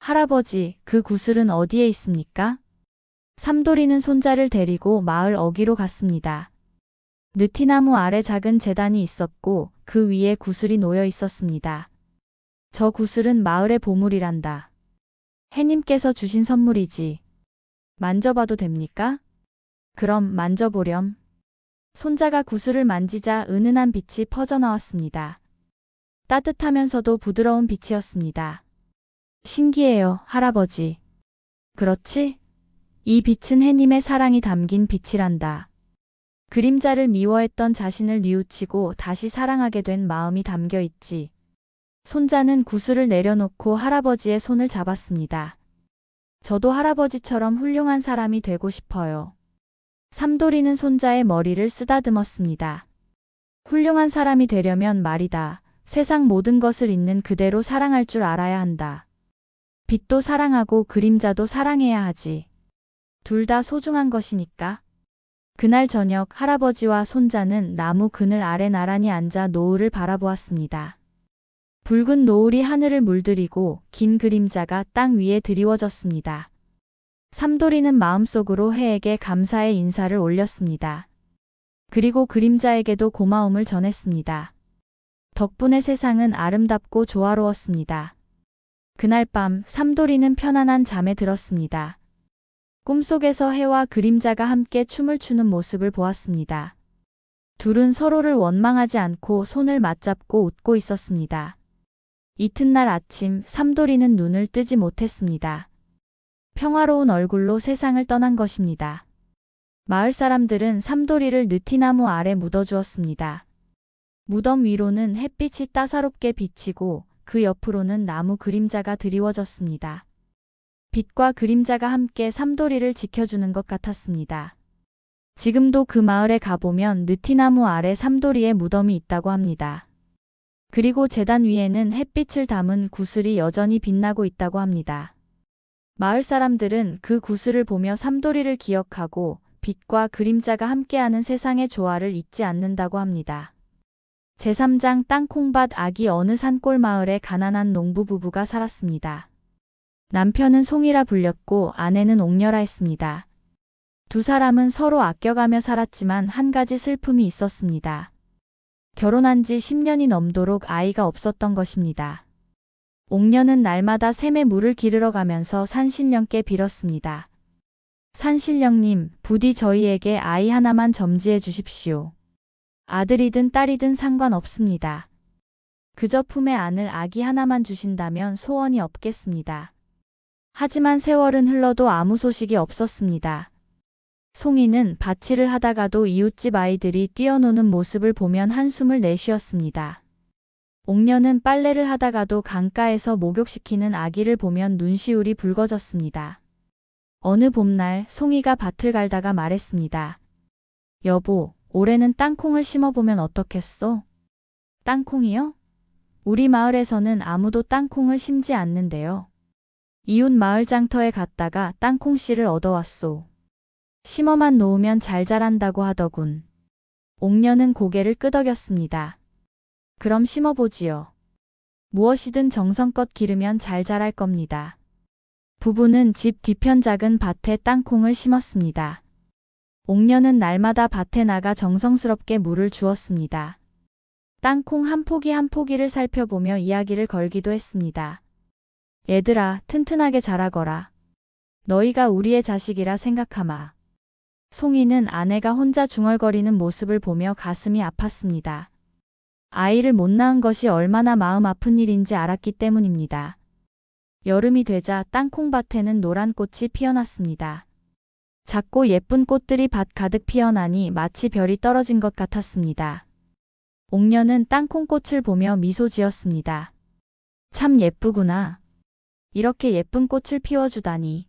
할아버지, 그 구슬은 어디에 있습니까? 삼돌이는 손자를 데리고 마을 어귀로 갔습니다. 느티나무 아래 작은 제단이 있었고 그 위에 구슬이 놓여 있었습니다. 저 구슬은 마을의 보물이란다. 해님께서 주신 선물이지. 만져봐도 됩니까? 그럼 만져보렴. 손자가 구슬을 만지자 은은한 빛이 퍼져나왔습니다. 따뜻하면서도 부드러운 빛이었습니다. 신기해요, 할아버지. 그렇지? 이 빛은 해님의 사랑이 담긴 빛이란다. 그림자를 미워했던 자신을 뉘우치고 다시 사랑하게 된 마음이 담겨 있지. 손자는 구슬을 내려놓고 할아버지의 손을 잡았습니다. 저도 할아버지처럼 훌륭한 사람이 되고 싶어요. 삼돌이는 손자의 머리를 쓰다듬었습니다. 훌륭한 사람이 되려면 말이다. 세상 모든 것을 있는 그대로 사랑할 줄 알아야 한다. 빛도 사랑하고 그림자도 사랑해야 하지. 둘 다 소중한 것이니까. 그날 저녁 할아버지와 손자는 나무 그늘 아래 나란히 앉아 노을을 바라보았습니다. 붉은 노을이 하늘을 물들이고 긴 그림자가 땅 위에 드리워졌습니다. 삼돌이는 마음속으로 해에게 감사의 인사를 올렸습니다. 그리고 그림자에게도 고마움을 전했습니다. 덕분에 세상은 아름답고 조화로웠습니다. 그날 밤 삼돌이는 편안한 잠에 들었습니다. 꿈속에서 해와 그림자가 함께 춤을 추는 모습을 보았습니다. 둘은 서로를 원망하지 않고 손을 맞잡고 웃고 있었습니다. 이튿날 아침 삼돌이는 눈을 뜨지 못했습니다. 평화로운 얼굴로 세상을 떠난 것입니다. 마을 사람들은 삼돌이를 느티나무 아래 묻어주었습니다. 무덤 위로는 햇빛이 따사롭게 비치고 그 옆으로는 나무 그림자가 드리워졌습니다. 빛과 그림자가 함께 삼돌이를 지켜주는 것 같았습니다. 지금도 그 마을에 가보면 느티나무 아래 삼돌이의 무덤이 있다고 합니다. 그리고 제단 위에는 햇빛을 담은 구슬이 여전히 빛나고 있다고 합니다. 마을 사람들은 그 구슬을 보며 삼돌이를 기억하고 빛과 그림자가 함께하는 세상의 조화를 잊지 않는다고 합니다. 제3장 땅콩밭 아기. 어느 산골 마을에 가난한 농부 부부가 살았습니다. 남편은 송이라 불렸고 아내는 옥녀라 했습니다. 두 사람은 서로 아껴가며 살았지만 한 가지 슬픔이 있었습니다. 결혼한 지 10년이 넘도록 아이가 없었던 것입니다. 옥녀는 날마다 샘에 물을 기르러 가면서 산신령께 빌었습니다. 산신령님, 부디 저희에게 아이 하나만 점지해 주십시오. 아들이든 딸이든 상관없습니다. 그저 품에 안을 아기 하나만 주신다면 소원이 없겠습니다. 하지만 세월은 흘러도 아무 소식이 없었습니다. 송이는 밭일을 하다가도 이웃집 아이들이 뛰어노는 모습을 보면 한숨을 내쉬었습니다. 옥녀는 빨래를 하다가도 강가에서 목욕시키는 아기를 보면 눈시울이 붉어졌습니다. 어느 봄날 송이가 밭을 갈다가 말했습니다. 여보, 올해는 땅콩을 심어보면 어떻겠소? 땅콩이요? 우리 마을에서는 아무도 땅콩을 심지 않는데요. 이웃 마을 장터에 갔다가 땅콩씨를 얻어왔소. 심어만 놓으면 잘 자란다고 하더군. 옥녀는 고개를 끄덕였습니다. 그럼 심어보지요. 무엇이든 정성껏 기르면 잘 자랄 겁니다. 부부는 집 뒤편 작은 밭에 땅콩을 심었습니다. 옥녀는 날마다 밭에 나가 정성스럽게 물을 주었습니다. 땅콩 한 포기 한 포기를 살펴보며 이야기를 걸기도 했습니다. 얘들아, 튼튼하게 자라거라. 너희가 우리의 자식이라 생각하마. 송이는 아내가 혼자 중얼거리는 모습을 보며 가슴이 아팠습니다. 아이를 못 낳은 것이 얼마나 마음 아픈 일인지 알았기 때문입니다. 여름이 되자 땅콩밭에는 노란 꽃이 피어났습니다. 작고 예쁜 꽃들이 밭 가득 피어나니 마치 별이 떨어진 것 같았습니다. 옥녀는 땅콩꽃을 보며 미소 지었습니다. 참 예쁘구나. 이렇게 예쁜 꽃을 피워주다니.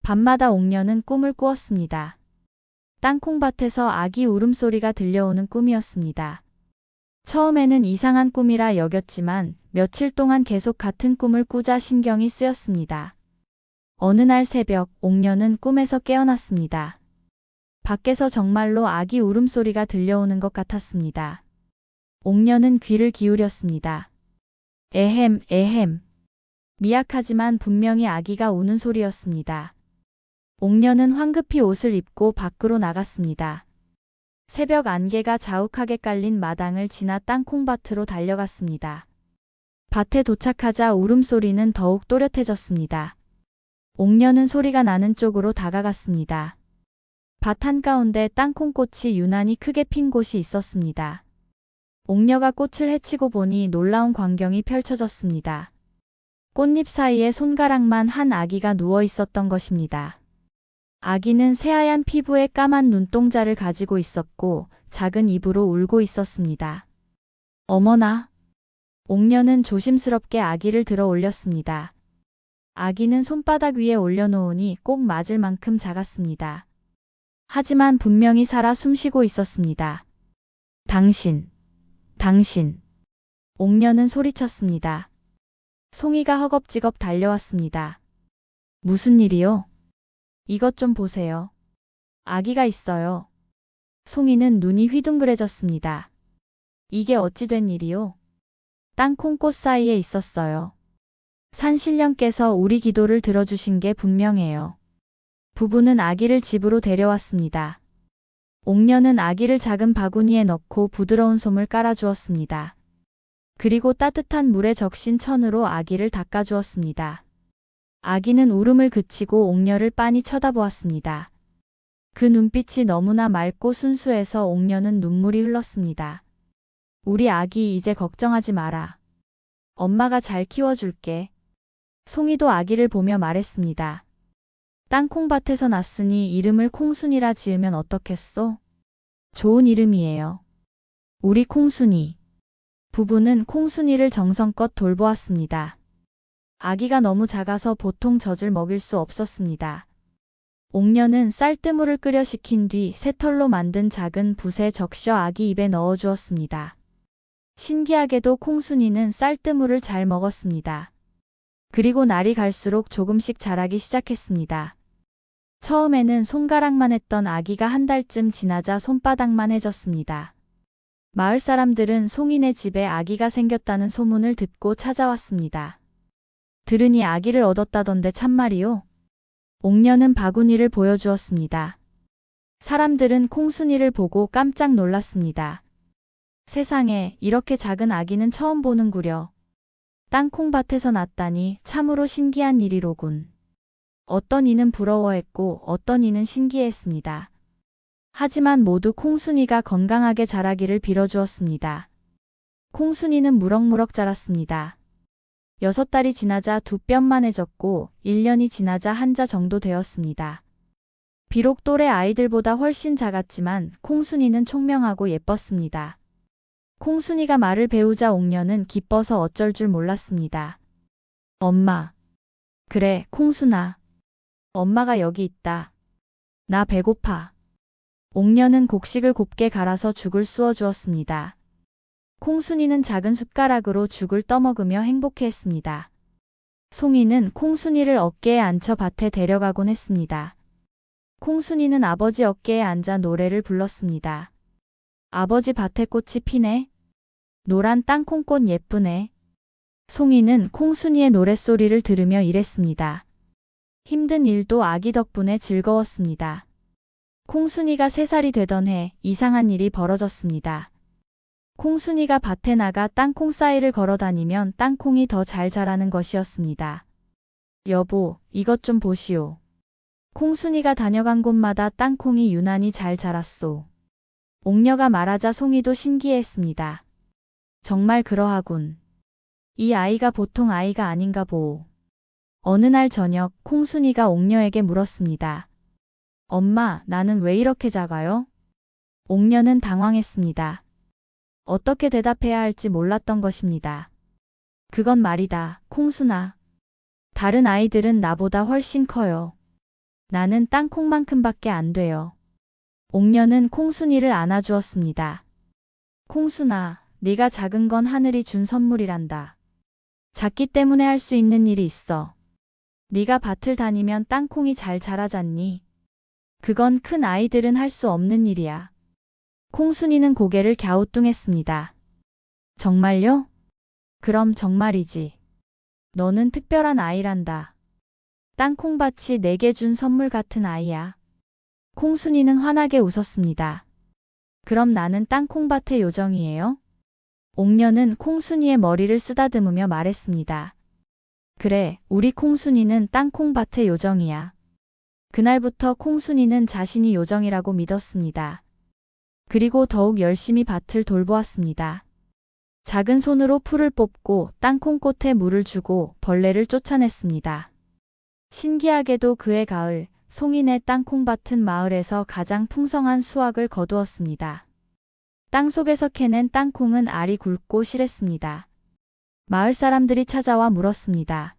밤마다 옥녀는 꿈을 꾸었습니다. 땅콩밭에서 아기 울음소리가 들려오는 꿈이었습니다. 처음에는 이상한 꿈이라 여겼지만 며칠 동안 계속 같은 꿈을 꾸자 신경이 쓰였습니다. 어느 날 새벽, 옥녀는 꿈에서 깨어났습니다. 밖에서 정말로 아기 울음소리가 들려오는 것 같았습니다. 옥녀는 귀를 기울였습니다. 에헴, 에헴. 미약하지만 분명히 아기가 우는 소리였습니다. 옥녀는 황급히 옷을 입고 밖으로 나갔습니다. 새벽 안개가 자욱하게 깔린 마당을 지나 땅콩밭으로 달려갔습니다. 밭에 도착하자 울음소리는 더욱 또렷해졌습니다. 옥녀는 소리가 나는 쪽으로 다가갔습니다. 밭 한가운데 땅콩꽃이 유난히 크게 핀 곳이 있었습니다. 옥녀가 꽃을 헤치고 보니 놀라운 광경이 펼쳐졌습니다. 꽃잎 사이에 손가락만 한 아기가 누워 있었던 것입니다. 아기는 새하얀 피부에 까만 눈동자를 가지고 있었고 작은 입으로 울고 있었습니다. 어머나! 옥녀는 조심스럽게 아기를 들어 올렸습니다. 아기는 손바닥 위에 올려놓으니 꼭 맞을 만큼 작았습니다. 하지만 분명히 살아 숨쉬고 있었습니다. 당신! 옥녀는 소리쳤습니다. 송이가 허겁지겁 달려왔습니다. 무슨 일이요? 이것 좀 보세요. 아기가 있어요. 송이는 눈이 휘둥그레졌습니다. 이게 어찌 된 일이요? 땅콩꽃 사이에 있었어요. 산신령께서 우리 기도를 들어주신 게 분명해요. 부부는 아기를 집으로 데려왔습니다. 옥녀는 아기를 작은 바구니에 넣고 부드러운 솜을 깔아주었습니다. 그리고 따뜻한 물에 적신 천으로 아기를 닦아주었습니다. 아기는 울음을 그치고 옥녀를 빤히 쳐다보았습니다. 그 눈빛이 너무나 맑고 순수해서 옥녀는 눈물이 흘렀습니다. 우리 아기 이제 걱정하지 마라. 엄마가 잘 키워줄게. 송이도 아기를 보며 말했습니다. 땅콩밭에서 났으니 이름을 콩순이라 지으면 어떻겠소? 좋은 이름이에요. 우리 콩순이. 부부는 콩순이를 정성껏 돌보았습니다. 아기가 너무 작아서 보통 젖을 먹일 수 없었습니다. 옥녀는 쌀뜨물을 끓여 식힌 뒤 새털로 만든 작은 붓에 적셔 아기 입에 넣어주었습니다. 신기하게도 콩순이는 쌀뜨물을 잘 먹었습니다. 그리고 날이 갈수록 조금씩 자라기 시작했습니다. 처음에는 손가락만 했던 아기가 한 달쯤 지나자 손바닥만 해졌습니다. 마을 사람들은 송이네 집에 아기가 생겼다는 소문을 듣고 찾아왔습니다. 들으니 아기를 얻었다던데 참말이요? 옥녀는 바구니를 보여주었습니다. 사람들은 콩순이를 보고 깜짝 놀랐습니다. 세상에 이렇게 작은 아기는 처음 보는구려. 땅콩밭에서 났다니 참으로 신기한 일이로군. 어떤 이는 부러워했고 어떤 이는 신기해했습니다. 하지만 모두 콩순이가 건강하게 자라기를 빌어주었습니다. 콩순이는 무럭무럭 자랐습니다. 6달이 지나자 두 뼘만해졌고 1년이 지나자 한 자 정도 되었습니다. 비록 또래 아이들보다 훨씬 작았지만 콩순이는 총명하고 예뻤습니다. 콩순이가 말을 배우자 옥녀는 기뻐서 어쩔 줄 몰랐습니다. 엄마. 그래, 콩순아. 엄마가 여기 있다. 나 배고파. 옥녀는 곡식을 곱게 갈아서 죽을 쑤어 주었습니다. 콩순이는 작은 숟가락으로 죽을 떠먹으며 행복해했습니다. 송이는 콩순이를 어깨에 앉혀 밭에 데려가곤 했습니다. 콩순이는 아버지 어깨에 앉아 노래를 불렀습니다. 아버지 밭에 꽃이 피네. 노란 땅콩꽃 예쁘네. 송이는 콩순이의 노랫소리를 들으며 일했습니다. 힘든 일도 아기 덕분에 즐거웠습니다. 콩순이가 3살이 되던 해 이상한 일이 벌어졌습니다. 콩순이가 밭에 나가 땅콩 사이를 걸어 다니면 땅콩이 더 잘 자라는 것이었습니다. 여보, 이것 좀 보시오. 콩순이가 다녀간 곳마다 땅콩이 유난히 잘 자랐소. 옥녀가 말하자 송이도 신기해했습니다. 정말 그러하군. 이 아이가 보통 아이가 아닌가 보오. 어느 날 저녁 콩순이가 옥녀에게 물었습니다. 엄마, 나는 왜 이렇게 작아요? 옥녀는 당황했습니다. 어떻게 대답해야 할지 몰랐던 것입니다. 그건 말이다, 콩순아. 다른 아이들은 나보다 훨씬 커요. 나는 땅콩만큼밖에 안 돼요. 옥녀는 콩순이를 안아주었습니다. 콩순아, 네가 작은 건 하늘이 준 선물이란다. 작기 때문에 할 수 있는 일이 있어. 네가 밭을 다니면 땅콩이 잘 자라잖니. 그건 큰 아이들은 할 수 없는 일이야. 콩순이는 고개를 갸우뚱했습니다. 정말요? 그럼 정말이지. 너는 특별한 아이란다. 땅콩밭이 내게 준 선물 같은 아이야. 콩순이는 환하게 웃었습니다. 그럼 나는 땅콩밭의 요정이에요? 옥녀는 콩순이의 머리를 쓰다듬으며 말했습니다. 그래, 우리 콩순이는 땅콩밭의 요정이야. 그날부터 콩순이는 자신이 요정이라고 믿었습니다. 그리고 더욱 열심히 밭을 돌보았습니다. 작은 손으로 풀을 뽑고 땅콩꽃에 물을 주고 벌레를 쫓아냈습니다. 신기하게도 그해 가을, 송이네 땅콩밭은 마을에서 가장 풍성한 수확을 거두었습니다. 땅속에서 캐낸 땅콩은 알이 굵고 실했습니다. 마을 사람들이 찾아와 물었습니다.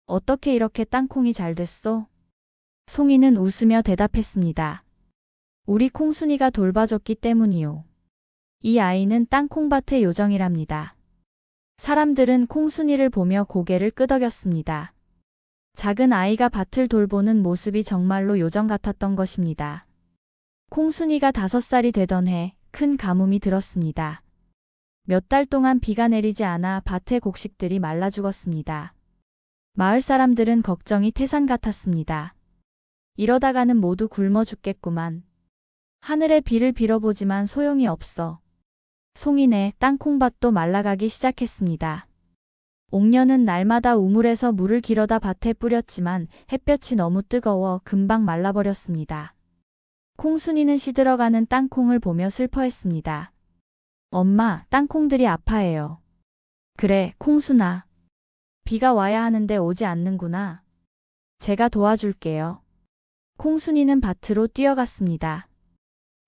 어떻게 이렇게 땅콩이 잘 됐소? 송이는 웃으며 대답했습니다. 우리 콩순이가 돌봐줬기 때문이요. 이 아이는 땅콩밭의 요정이랍니다. 사람들은 콩순이를 보며 고개를 끄덕였습니다. 작은 아이가 밭을 돌보는 모습이 정말로 요정 같았던 것입니다. 콩순이가 5살이 되던 해 큰 가뭄이 들었습니다. 몇 달 동안 비가 내리지 않아 밭의 곡식들이 말라 죽었습니다. 마을 사람들은 걱정이 태산 같았습니다. 이러다가는 모두 굶어 죽겠구만. 하늘에 비를 빌어보지만 소용이 없어. 송이네 땅콩밭도 말라가기 시작했습니다. 옥녀는 날마다 우물에서 물을 길어다 밭에 뿌렸지만 햇볕이 너무 뜨거워 금방 말라버렸습니다. 콩순이는 시들어가는 땅콩을 보며 슬퍼했습니다. 엄마, 땅콩들이 아파해요. 그래, 콩순아. 비가 와야 하는데 오지 않는구나. 제가 도와줄게요. 콩순이는 밭으로 뛰어갔습니다.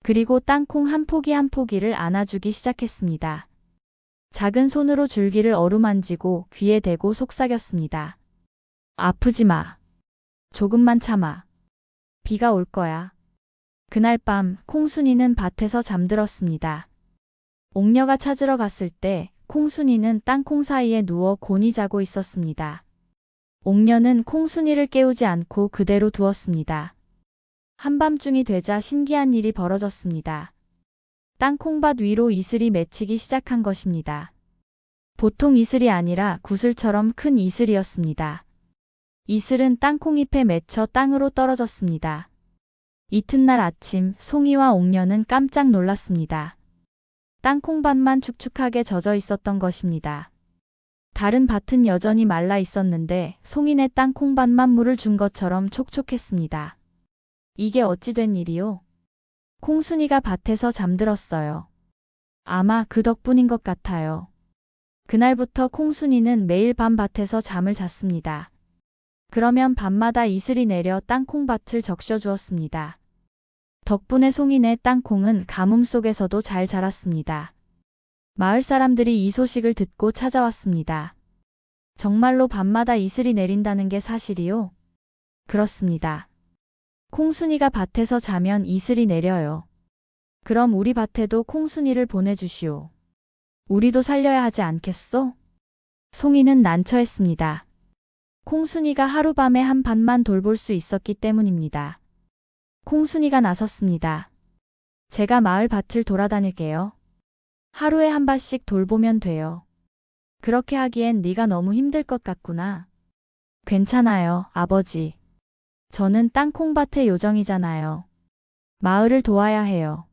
그리고 땅콩 한 포기 한 포기를 안아주기 시작했습니다. 작은 손으로 줄기를 어루만지고 귀에 대고 속삭였습니다. 아프지 마. 조금만 참아. 비가 올 거야. 그날 밤 콩순이는 밭에서 잠들었습니다. 옥녀가 찾으러 갔을 때 콩순이는 땅콩 사이에 누워 곤히 자고 있었습니다. 옥녀는 콩순이를 깨우지 않고 그대로 두었습니다. 한밤중이 되자 신기한 일이 벌어졌습니다. 땅콩밭 위로 이슬이 맺히기 시작한 것입니다. 보통 이슬이 아니라 구슬처럼 큰 이슬이었습니다. 이슬은 땅콩잎에 맺혀 땅으로 떨어졌습니다. 이튿날 아침 송이와 옥녀는 깜짝 놀랐습니다. 땅콩밭만 축축하게 젖어 있었던 것입니다. 다른 밭은 여전히 말라 있었는데 송이네 땅콩밭만 물을 준 것처럼 촉촉했습니다. 이게 어찌 된 일이요? 콩순이가 밭에서 잠들었어요. 아마 그 덕분인 것 같아요. 그날부터 콩순이는 매일 밤 밭에서 잠을 잤습니다. 그러면 밤마다 이슬이 내려 땅콩밭을 적셔주었습니다. 덕분에 송이네 땅콩은 가뭄 속에서도 잘 자랐습니다. 마을 사람들이 이 소식을 듣고 찾아왔습니다. 정말로 밤마다 이슬이 내린다는 게 사실이요? 그렇습니다. 콩순이가 밭에서 자면 이슬이 내려요. 그럼 우리 밭에도 콩순이를 보내주시오. 우리도 살려야 하지 않겠소? 송이는 난처했습니다. 콩순이가 하룻밤에 한 밭만 돌볼 수 있었기 때문입니다. 콩순이가 나섰습니다. 제가 마을 밭을 돌아다닐게요. 하루에 한 밭씩 돌보면 돼요. 그렇게 하기엔 네가 너무 힘들 것 같구나. 괜찮아요, 아버지. 저는 땅콩밭의 요정이잖아요. 마을을 도와야 해요.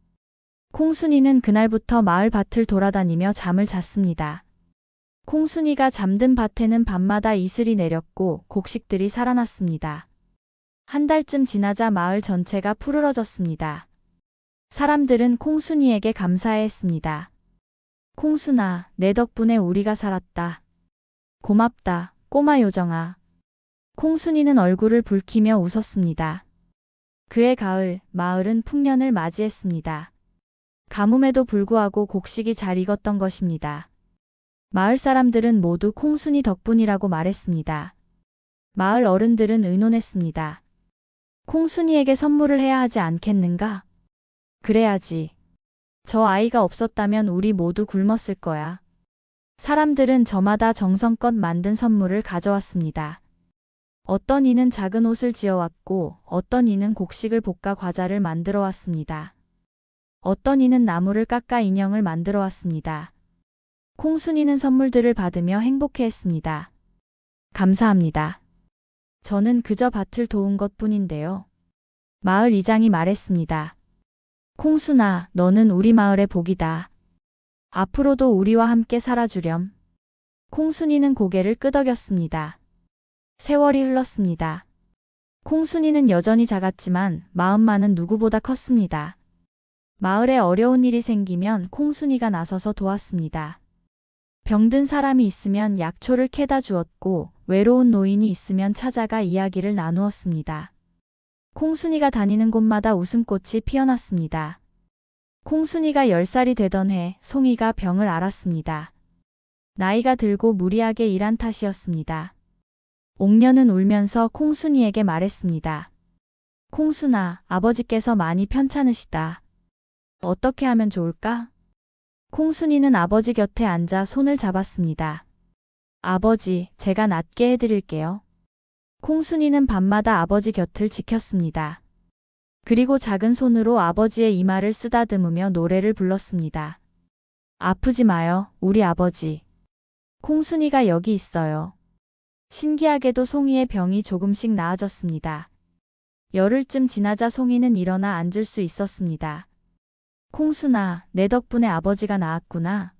콩순이는 그날부터 마을 밭을 돌아다니며 잠을 잤습니다. 콩순이가 잠든 밭에는 밤마다 이슬이 내렸고 곡식들이 살아났습니다. 한 달쯤 지나자 마을 전체가 푸르러졌습니다. 사람들은 콩순이에게 감사해했습니다. 콩순아, 내 덕분에 우리가 살았다. 고맙다, 꼬마 요정아. 콩순이는 얼굴을 붉히며 웃었습니다. 그해 가을, 마을은 풍년을 맞이했습니다. 가뭄에도 불구하고 곡식이 잘 익었던 것입니다. 마을 사람들은 모두 콩순이 덕분이라고 말했습니다. 마을 어른들은 의논했습니다. 콩순이에게 선물을 해야 하지 않겠는가? 그래야지. 저 아이가 없었다면 우리 모두 굶었을 거야. 사람들은 저마다 정성껏 만든 선물을 가져왔습니다. 어떤 이는 작은 옷을 지어왔고 어떤 이는 곡식을 볶아 과자를 만들어 왔습니다. 어떤 이는 나무를 깎아 인형을 만들어 왔습니다. 콩순이는 선물들을 받으며 행복해했습니다. 감사합니다. 저는 그저 밭을 도운 것뿐인데요. 마을 이장이 말했습니다. 콩순아, 너는 우리 마을의 복이다. 앞으로도 우리와 함께 살아주렴. 콩순이는 고개를 끄덕였습니다. 세월이 흘렀습니다. 콩순이는 여전히 작았지만 마음만은 누구보다 컸습니다. 마을에 어려운 일이 생기면 콩순이가 나서서 도왔습니다. 병든 사람이 있으면 약초를 캐다 주었고 외로운 노인이 있으면 찾아가 이야기를 나누었습니다. 콩순이가 다니는 곳마다 웃음꽃이 피어났습니다. 콩순이가 10살이 되던 해 송이가 병을 앓았습니다. 나이가 들고 무리하게 일한 탓이었습니다. 옥녀는 울면서 콩순이에게 말했습니다. 콩순아, 아버지께서 많이 편찮으시다. 어떻게 하면 좋을까? 콩순이는 아버지 곁에 앉아 손을 잡았습니다. 아버지, 제가 낫게 해드릴게요. 콩순이는 밤마다 아버지 곁을 지켰습니다. 그리고 작은 손으로 아버지의 이마를 쓰다듬으며 노래를 불렀습니다. 아프지 마요, 우리 아버지. 콩순이가 여기 있어요. 신기하게도 송이의 병이 조금씩 나아졌습니다. 열흘쯤 지나자 송이는 일어나 앉을 수 있었습니다. 콩순아, 내 덕분에 아버지가 나았구나.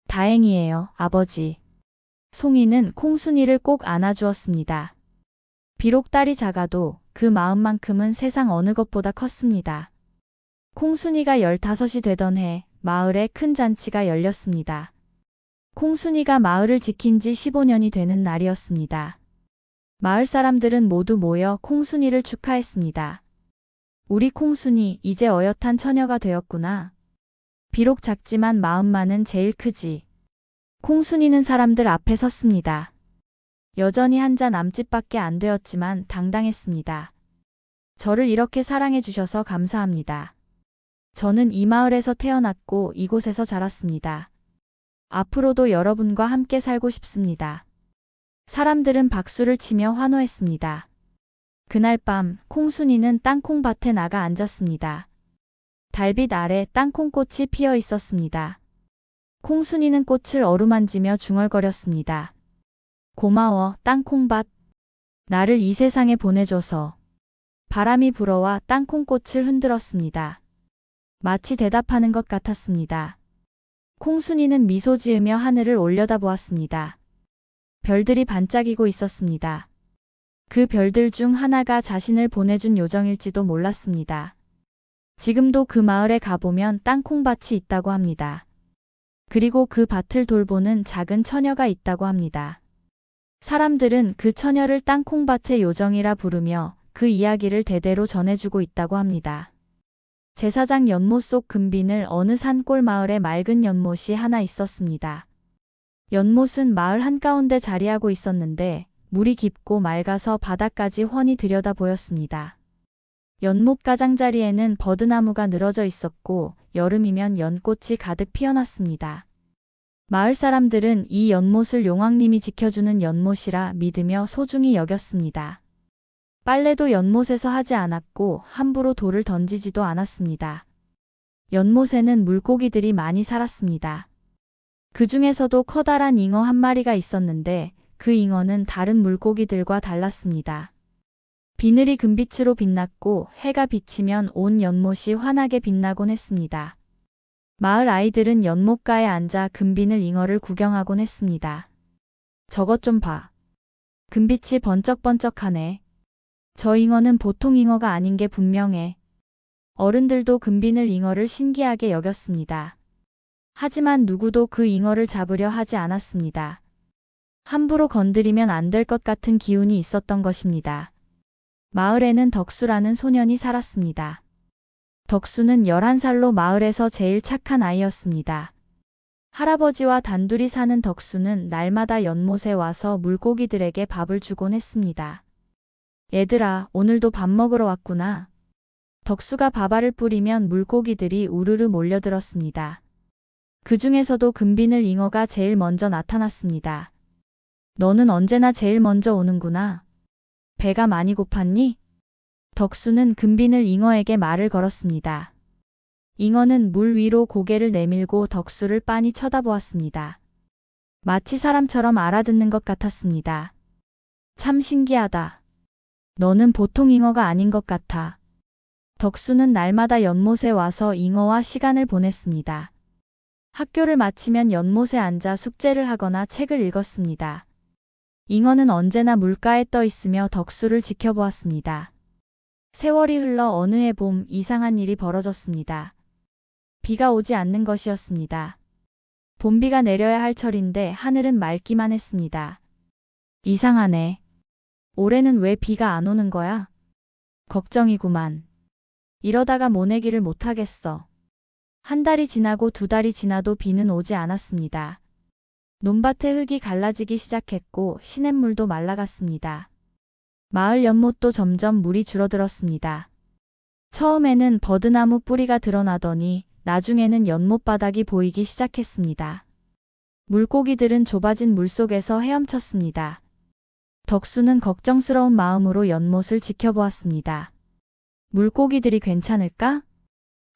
다행이에요, 아버지. 송이는 콩순이를 꼭 안아주었습니다. 비록 딸이 작아도 그 마음만큼은 세상 어느 것보다 컸습니다. 콩순이가 15이 되던 해 마을에 큰 잔치가 열렸습니다. 콩순이가 마을을 지킨 지 15년이 되는 날이었습니다. 마을 사람들은 모두 모여 콩순이를 축하했습니다. 우리 콩순이 이제 어엿한 처녀가 되었구나. 비록 작지만 마음만은 제일 크지. 콩순이는 사람들 앞에 섰습니다. 여전히 한 잔 남짓밖에 안 되었지만 당당했습니다. 저를 이렇게 사랑해 주셔서 감사합니다. 저는 이 마을에서 태어났고 이곳에서 자랐습니다. 앞으로도 여러분과 함께 살고 싶습니다. 사람들은 박수를 치며 환호했습니다. 그날 밤 콩순이는 땅콩밭에 나가 앉았습니다. 달빛 아래 땅콩꽃이 피어 있었습니다. 콩순이는 꽃을 어루만지며 중얼거렸습니다. 고마워, 땅콩밭. 나를 이 세상에 보내줘서. 바람이 불어와 땅콩꽃을 흔들었습니다. 마치 대답하는 것 같았습니다. 콩순이는 미소 지으며 하늘을 올려다보았습니다. 별들이 반짝이고 있었습니다. 그 별들 중 하나가 자신을 보내준 요정일지도 몰랐습니다. 지금도 그 마을에 가보면 땅콩밭이 있다고 합니다. 그리고 그 밭을 돌보는 작은 처녀가 있다고 합니다. 사람들은 그 처녀를 땅콩밭의 요정이라 부르며 그 이야기를 대대로 전해주고 있다고 합니다. 제사장 연못 속 금빈을 어느 산골 마을에 맑은 연못이 하나 있었습니다. 연못은 마을 한가운데 자리하고 있었는데 물이 깊고 맑아서 바닥까지 훤히 들여다 보였습니다. 연못 가장자리에는 버드나무가 늘어져 있었고 여름이면 연꽃이 가득 피어났습니다. 마을 사람들은 이 연못을 용왕님이 지켜주는 연못이라 믿으며 소중히 여겼습니다. 빨래도 연못에서 하지 않았고 함부로 돌을 던지지도 않았습니다. 연못에는 물고기들이 많이 살았습니다. 그 중에서도 커다란 잉어 한 마리가 있었는데 그 잉어는 다른 물고기들과 달랐습니다. 비늘이 금빛으로 빛났고 해가 비치면 온 연못이 환하게 빛나곤 했습니다. 마을 아이들은 연못가에 앉아 금비늘 잉어를 구경하곤 했습니다. 저것 좀 봐. 금빛이 번쩍번쩍하네. 저 잉어는 보통 잉어가 아닌 게 분명해. 어른들도 금비늘 잉어를 신기하게 여겼습니다. 하지만 누구도 그 잉어를 잡으려 하지 않았습니다. 함부로 건드리면 안 될 것 같은 기운이 있었던 것입니다. 마을에는 덕수라는 소년이 살았습니다. 덕수는 11살로 마을에서 제일 착한 아이였습니다. 할아버지와 단둘이 사는 덕수는 날마다 연못에 와서 물고기들에게 밥을 주곤 했습니다. 얘들아, 오늘도 밥 먹으러 왔구나. 덕수가 밥알을 뿌리면 물고기들이 우르르 몰려들었습니다. 그 중에서도 금비늘 잉어가 제일 먼저 나타났습니다. 너는 언제나 제일 먼저 오는구나. 배가 많이 고팠니? 덕수는 금비늘 잉어에게 말을 걸었습니다. 잉어는 물 위로 고개를 내밀고 덕수를 빤히 쳐다보았습니다. 마치 사람처럼 알아듣는 것 같았습니다. 참 신기하다. 너는 보통 잉어가 아닌 것 같아. 덕수는 날마다 연못에 와서 잉어와 시간을 보냈습니다. 학교를 마치면 연못에 앉아 숙제를 하거나 책을 읽었습니다. 잉어는 언제나 물가에 떠 있으며 덕수를 지켜보았습니다. 세월이 흘러 어느 해 봄 이상한 일이 벌어졌습니다. 비가 오지 않는 것이었습니다. 봄비가 내려야 할 철인데 하늘은 맑기만 했습니다. 이상하네. 올해는 왜 비가 안 오는 거야? 걱정이구만. 이러다가 모내기를 못하겠어. 한 달이 지나고 두 달이 지나도 비는 오지 않았습니다. 논밭의 흙이 갈라지기 시작했고 시냇물도 말라갔습니다. 마을 연못도 점점 물이 줄어들었습니다. 처음에는 버드나무 뿌리가 드러나더니 나중에는 연못 바닥이 보이기 시작했습니다. 물고기들은 좁아진 물속에서 헤엄쳤습니다. 덕수는 걱정스러운 마음으로 연못을 지켜보았습니다. 물고기들이 괜찮을까?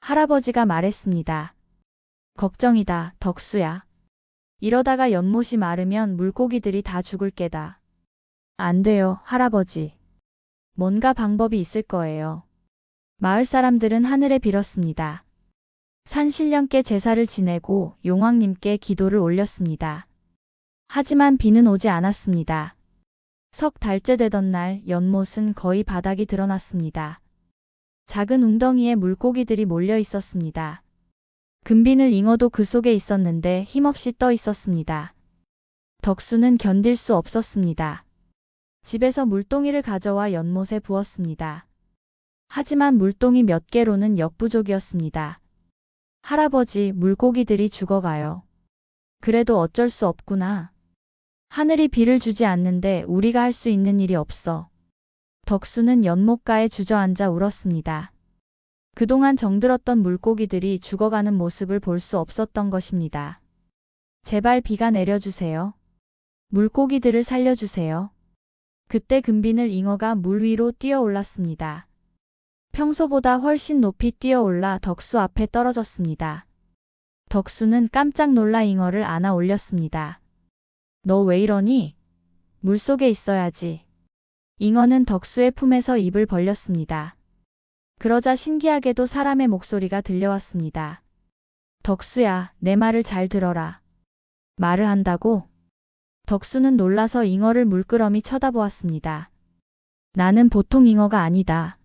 할아버지가 말했습니다. 걱정이다, 덕수야. 이러다가 연못이 마르면 물고기들이 다 죽을 게다. 안 돼요, 할아버지. 뭔가 방법이 있을 거예요. 마을 사람들은 하늘에 빌었습니다. 산신령께 제사를 지내고 용왕님께 기도를 올렸습니다. 하지만 비는 오지 않았습니다. 석 달째 되던 날 연못은 거의 바닥이 드러났습니다. 작은 웅덩이에 물고기들이 몰려 있었습니다. 금비늘 잉어도 그 속에 있었는데 힘없이 떠 있었습니다. 덕수는 견딜 수 없었습니다. 집에서 물동이를 가져와 연못에 부었습니다. 하지만 물동이 몇 개로는 역부족이었습니다. 할아버지, 물고기들이 죽어가요. 그래도 어쩔 수 없구나. 하늘이 비를 주지 않는데 우리가 할 수 있는 일이 없어. 덕수는 연못가에 주저앉아 울었습니다. 그동안 정들었던 물고기들이 죽어가는 모습을 볼 수 없었던 것입니다. 제발 비가 내려주세요. 물고기들을 살려주세요. 그때 금비늘 잉어가 물 위로 뛰어올랐습니다. 평소보다 훨씬 높이 뛰어올라 덕수 앞에 떨어졌습니다. 덕수는 깜짝 놀라 잉어를 안아 올렸습니다. 너 왜 이러니? 물속에 있어야지. 잉어는 덕수의 품에서 입을 벌렸습니다. 그러자 신기하게도 사람의 목소리가 들려왔습니다. 덕수야, 내 말을 잘 들어라. 말을 한다고? 덕수는 놀라서 잉어를 물끄러미 쳐다보았습니다. 나는 보통 잉어가 아니다.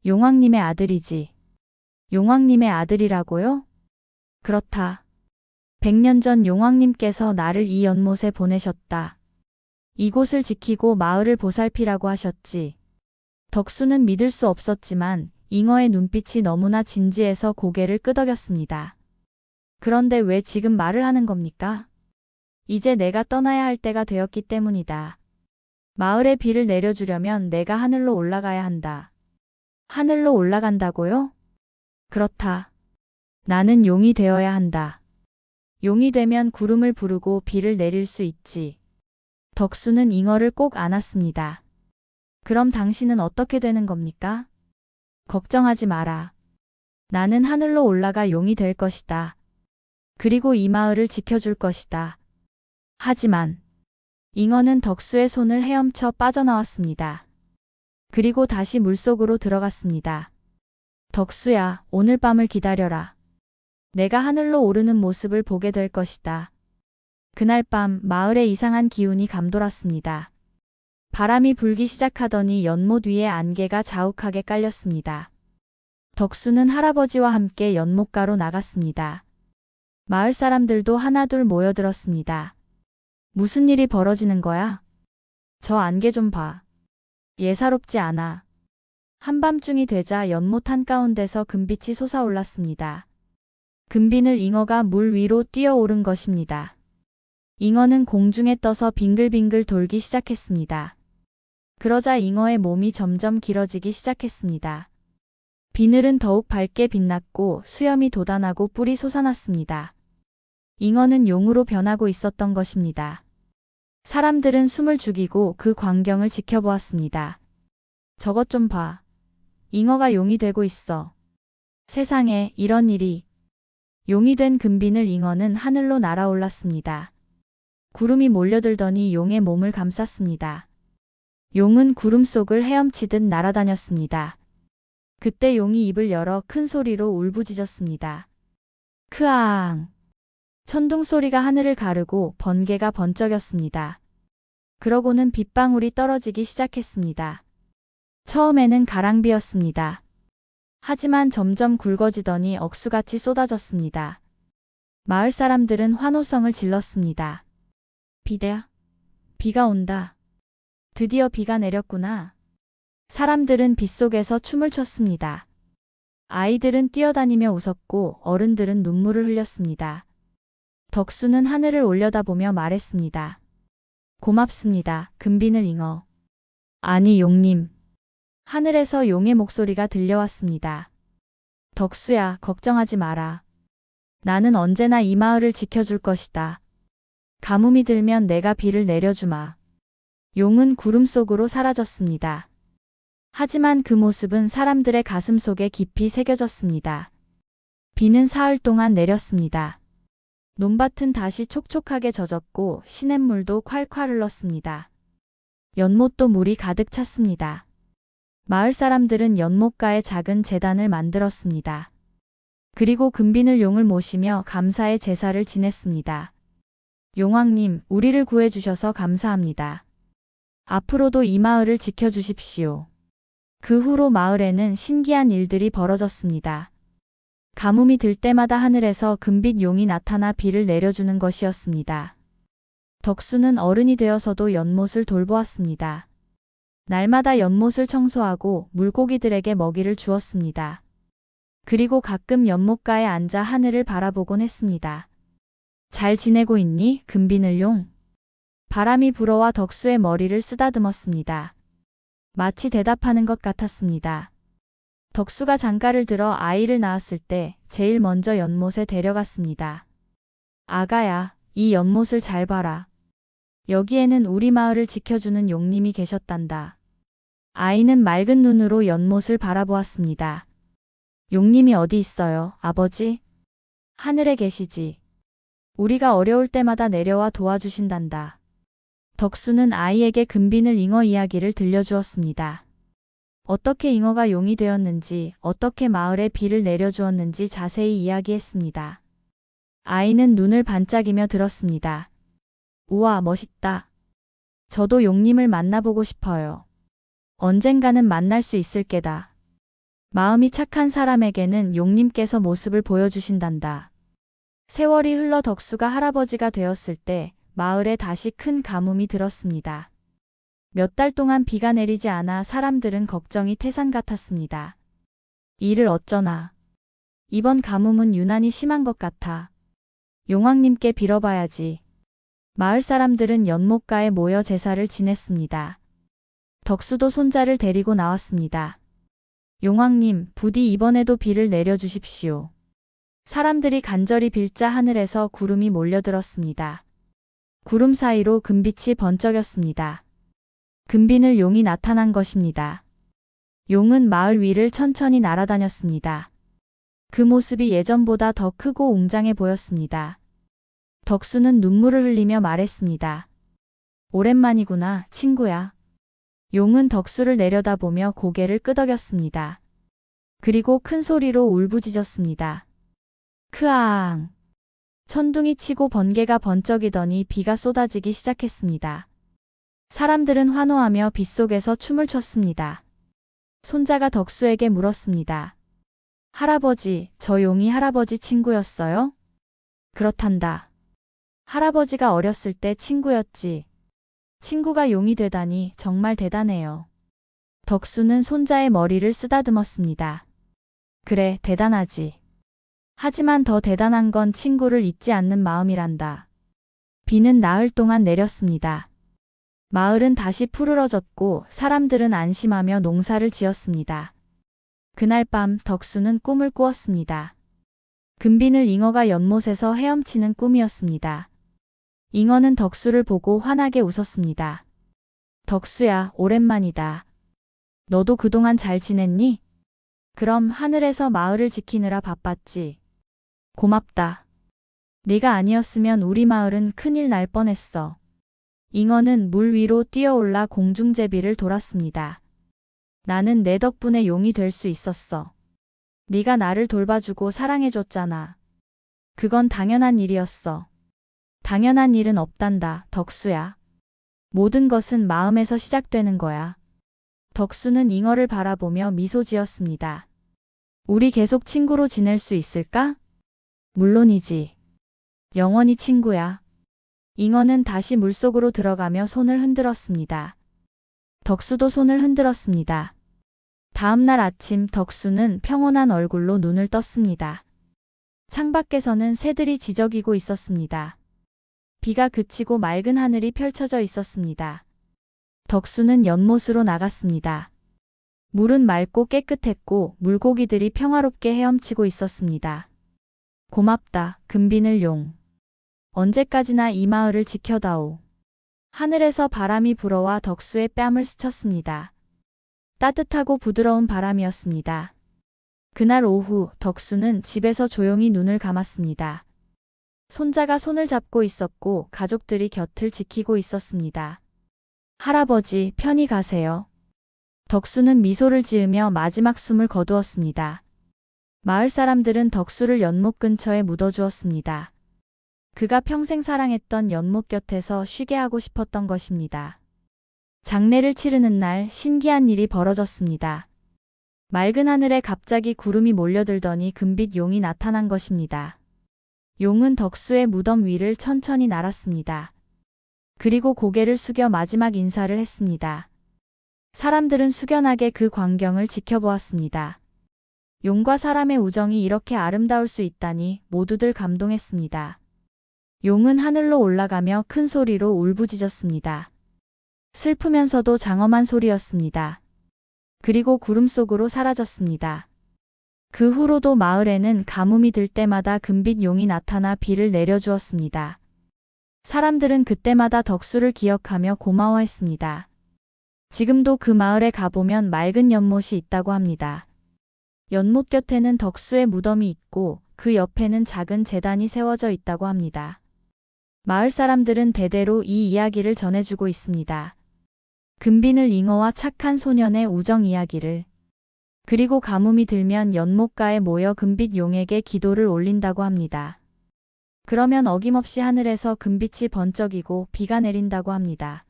용왕님의 아들이지. 용왕님의 아들이라고요? 그렇다. 100년 전 용왕님께서 나를 이 연못에 보내셨다. 이곳을 지키고 마을을 보살피라고 하셨지. 덕수는 믿을 수 없었지만 잉어의 눈빛이 너무나 진지해서 고개를 끄덕였습니다. 그런데 왜 지금 말을 하는 겁니까? 이제 내가 떠나야 할 때가 되었기 때문이다. 마을에 비를 내려주려면 내가 하늘로 올라가야 한다. 하늘로 올라간다고요? 그렇다. 나는 용이 되어야 한다. 용이 되면 구름을 부르고 비를 내릴 수 있지. 덕수는 잉어를 꼭 안았습니다. 그럼 당신은 어떻게 되는 겁니까? 걱정하지 마라. 나는 하늘로 올라가 용이 될 것이다. 그리고 이 마을을 지켜줄 것이다. 하지만 잉어는 덕수의 손을 헤엄쳐 빠져나왔습니다. 그리고 다시 물속으로 들어갔습니다. 덕수야, 오늘 밤을 기다려라. 내가 하늘로 오르는 모습을 보게 될 것이다. 그날 밤 마을에 이상한 기운이 감돌았습니다. 바람이 불기 시작하더니 연못 위에 안개가 자욱하게 깔렸습니다. 덕수는 할아버지와 함께 연못가로 나갔습니다. 마을 사람들도 하나둘 모여들었습니다. 무슨 일이 벌어지는 거야? 저 안개 좀 봐. 예사롭지 않아. 한밤중이 되자 연못 한가운데서 금빛이 솟아올랐습니다. 금빛을 잉어가 물 위로 뛰어오른 것입니다. 잉어는 공중에 떠서 빙글빙글 돌기 시작했습니다. 그러자 잉어의 몸이 점점 길어지기 시작했습니다. 비늘은 더욱 밝게 빛났고 수염이 돋아나고 뿔이 솟아났습니다. 잉어는 용으로 변하고 있었던 것입니다. 사람들은 숨을 죽이고 그 광경을 지켜보았습니다. 저것 좀 봐. 잉어가 용이 되고 있어. 세상에 이런 일이. 용이 된 금비늘 잉어는 하늘로 날아올랐습니다. 구름이 몰려들더니 용의 몸을 감쌌습니다. 용은 구름 속을 헤엄치듯 날아다녔습니다. 그때 용이 입을 열어 큰 소리로 울부짖었습니다. 크앙! 천둥 소리가 하늘을 가르고 번개가 번쩍였습니다. 그러고는 빗방울이 떨어지기 시작했습니다. 처음에는 가랑비였습니다. 하지만 점점 굵어지더니 억수같이 쏟아졌습니다. 마을 사람들은 환호성을 질렀습니다. 비대야, 비가 온다. 드디어 비가 내렸구나. 사람들은 빗속에서 춤을 췄습니다. 아이들은 뛰어다니며 웃었고 어른들은 눈물을 흘렸습니다. 덕수는 하늘을 올려다보며 말했습니다. 고맙습니다. 금비늘 잉어. 아니 용님. 하늘에서 용의 목소리가 들려왔습니다. 덕수야, 걱정하지 마라. 나는 언제나 이 마을을 지켜줄 것이다. 가뭄이 들면 내가 비를 내려주마. 용은 구름 속으로 사라졌습니다. 하지만 그 모습은 사람들의 가슴 속에 깊이 새겨졌습니다. 비는 사흘 동안 내렸습니다. 논밭은 다시 촉촉하게 젖었고 시냇물도 콸콸 흘렀습니다. 연못도 물이 가득 찼습니다. 마을 사람들은 연못가에 작은 제단을 만들었습니다. 그리고 금비늘 용을 모시며 감사의 제사를 지냈습니다. 용왕님, 우리를 구해주셔서 감사합니다. 앞으로도 이 마을을 지켜주십시오. 그 후로 마을에는 신기한 일들이 벌어졌습니다. 가뭄이 들 때마다 하늘에서 금빛 용이 나타나 비를 내려주는 것이었습니다. 덕수는 어른이 되어서도 연못을 돌보았습니다. 날마다 연못을 청소하고 물고기들에게 먹이를 주었습니다. 그리고 가끔 연못가에 앉아 하늘을 바라보곤 했습니다. 잘 지내고 있니, 금비늘 용? 바람이 불어와 덕수의 머리를 쓰다듬었습니다. 마치 대답하는 것 같았습니다. 덕수가 장가를 들어 아이를 낳았을 때 제일 먼저 연못에 데려갔습니다. 아가야, 이 연못을 잘 봐라. 여기에는 우리 마을을 지켜주는 용님이 계셨단다. 아이는 맑은 눈으로 연못을 바라보았습니다. 용님이 어디 있어요, 아버지? 하늘에 계시지. 우리가 어려울 때마다 내려와 도와주신단다. 덕수는 아이에게 금비늘 잉어 이야기를 들려주었습니다. 어떻게 잉어가 용이 되었는지, 어떻게 마을에 비를 내려주었는지 자세히 이야기했습니다. 아이는 눈을 반짝이며 들었습니다. 우와, 멋있다. 저도 용님을 만나보고 싶어요. 언젠가는 만날 수 있을 게다. 마음이 착한 사람에게는 용님께서 모습을 보여주신단다. 세월이 흘러 덕수가 할아버지가 되었을 때 마을에 다시 큰 가뭄이 들었습니다. 몇 달 동안 비가 내리지 않아 사람들은 걱정이 태산 같았습니다. 이를 어쩌나. 이번 가뭄은 유난히 심한 것 같아. 용왕님께 빌어봐야지. 마을 사람들은 연못가에 모여 제사를 지냈습니다. 덕수도 손자를 데리고 나왔습니다. 용왕님, 부디 이번에도 비를 내려주십시오. 사람들이 간절히 빌자 하늘에서 구름이 몰려들었습니다. 구름 사이로 금빛이 번쩍였습니다. 금비늘 용이 나타난 것입니다. 용은 마을 위를 천천히 날아다녔습니다. 그 모습이 예전보다 더 크고 웅장해 보였습니다. 덕수는 눈물을 흘리며 말했습니다. 오랜만이구나, 친구야. 용은 덕수를 내려다보며 고개를 끄덕였습니다. 그리고 큰 소리로 울부짖었습니다. 크앙. 천둥이 치고 번개가 번쩍이더니 비가 쏟아지기 시작했습니다. 사람들은 환호하며 빗속에서 춤을 췄습니다. 손자가 덕수에게 물었습니다. 할아버지, 저 용이 할아버지 친구였어요? 그렇단다. 할아버지가 어렸을 때 친구였지. 친구가 용이 되다니 정말 대단해요. 덕수는 손자의 머리를 쓰다듬었습니다. 그래, 대단하지. 하지만 더 대단한 건 친구를 잊지 않는 마음이란다. 비는 나흘 동안 내렸습니다. 마을은 다시 푸르러졌고 사람들은 안심하며 농사를 지었습니다. 그날 밤 덕수는 꿈을 꾸었습니다. 금비늘 잉어가 연못에서 헤엄치는 꿈이었습니다. 잉어는 덕수를 보고 환하게 웃었습니다. 덕수야, 오랜만이다. 너도 그동안 잘 지냈니? 그럼 하늘에서 마을을 지키느라 바빴지. 고맙다. 네가 아니었으면 우리 마을은 큰일 날 뻔했어. 잉어는 물 위로 뛰어올라 공중제비를 돌았습니다. 나는 내 덕분에 용이 될 수 있었어. 네가 나를 돌봐주고 사랑해줬잖아. 그건 당연한 일이었어. 당연한 일은 없단다, 덕수야. 모든 것은 마음에서 시작되는 거야. 덕수는 잉어를 바라보며 미소 지었습니다. 우리 계속 친구로 지낼 수 있을까? 물론이지. 영원히 친구야. 잉어는 다시 물속으로 들어가며 손을 흔들었습니다. 덕수도 손을 흔들었습니다. 다음 날 아침 덕수는 평온한 얼굴로 눈을 떴습니다. 창밖에서는 새들이 지저귀고 있었습니다. 비가 그치고 맑은 하늘이 펼쳐져 있었습니다. 덕수는 연못으로 나갔습니다. 물은 맑고 깨끗했고 물고기들이 평화롭게 헤엄치고 있었습니다. 고맙다, 금비늘 용. 언제까지나 이 마을을 지켜다오. 하늘에서 바람이 불어와 덕수의 뺨을 스쳤습니다. 따뜻하고 부드러운 바람이었습니다. 그날 오후 덕수는 집에서 조용히 눈을 감았습니다. 손자가 손을 잡고 있었고 가족들이 곁을 지키고 있었습니다. 할아버지, 편히 가세요. 덕수는 미소를 지으며 마지막 숨을 거두었습니다. 마을 사람들은 덕수를 연못 근처에 묻어주었습니다. 그가 평생 사랑했던 연못 곁에서 쉬게 하고 싶었던 것입니다. 장례를 치르는 날 신기한 일이 벌어졌습니다. 맑은 하늘에 갑자기 구름이 몰려들더니 금빛 용이 나타난 것입니다. 용은 덕수의 무덤 위를 천천히 날았습니다. 그리고 고개를 숙여 마지막 인사를 했습니다. 사람들은 숙연하게 그 광경을 지켜보았습니다. 용과 사람의 우정이 이렇게 아름다울 수 있다니 모두들 감동했습니다. 용은 하늘로 올라가며 큰 소리로 울부짖었습니다. 슬프면서도 장엄한 소리였습니다. 그리고 구름 속으로 사라졌습니다. 그 후로도 마을에는 가뭄이 들 때마다 금빛 용이 나타나 비를 내려주었습니다. 사람들은 그때마다 덕수를 기억하며 고마워했습니다. 지금도 그 마을에 가보면 맑은 연못이 있다고 합니다. 연못 곁에는 덕수의 무덤이 있고 그 옆에는 작은 제단이 세워져 있다고 합니다. 마을 사람들은 대대로 이 이야기를 전해주고 있습니다. 금비늘 잉어와 착한 소년의 우정 이야기를. 그리고 가뭄이 들면 연못가에 모여 금빛 용에게 기도를 올린다고 합니다. 그러면 어김없이 하늘에서 금빛이 번쩍이고 비가 내린다고 합니다.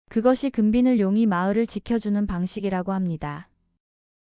그것이 금비늘 용이 마을을 지켜주는 방식이라고 합니다.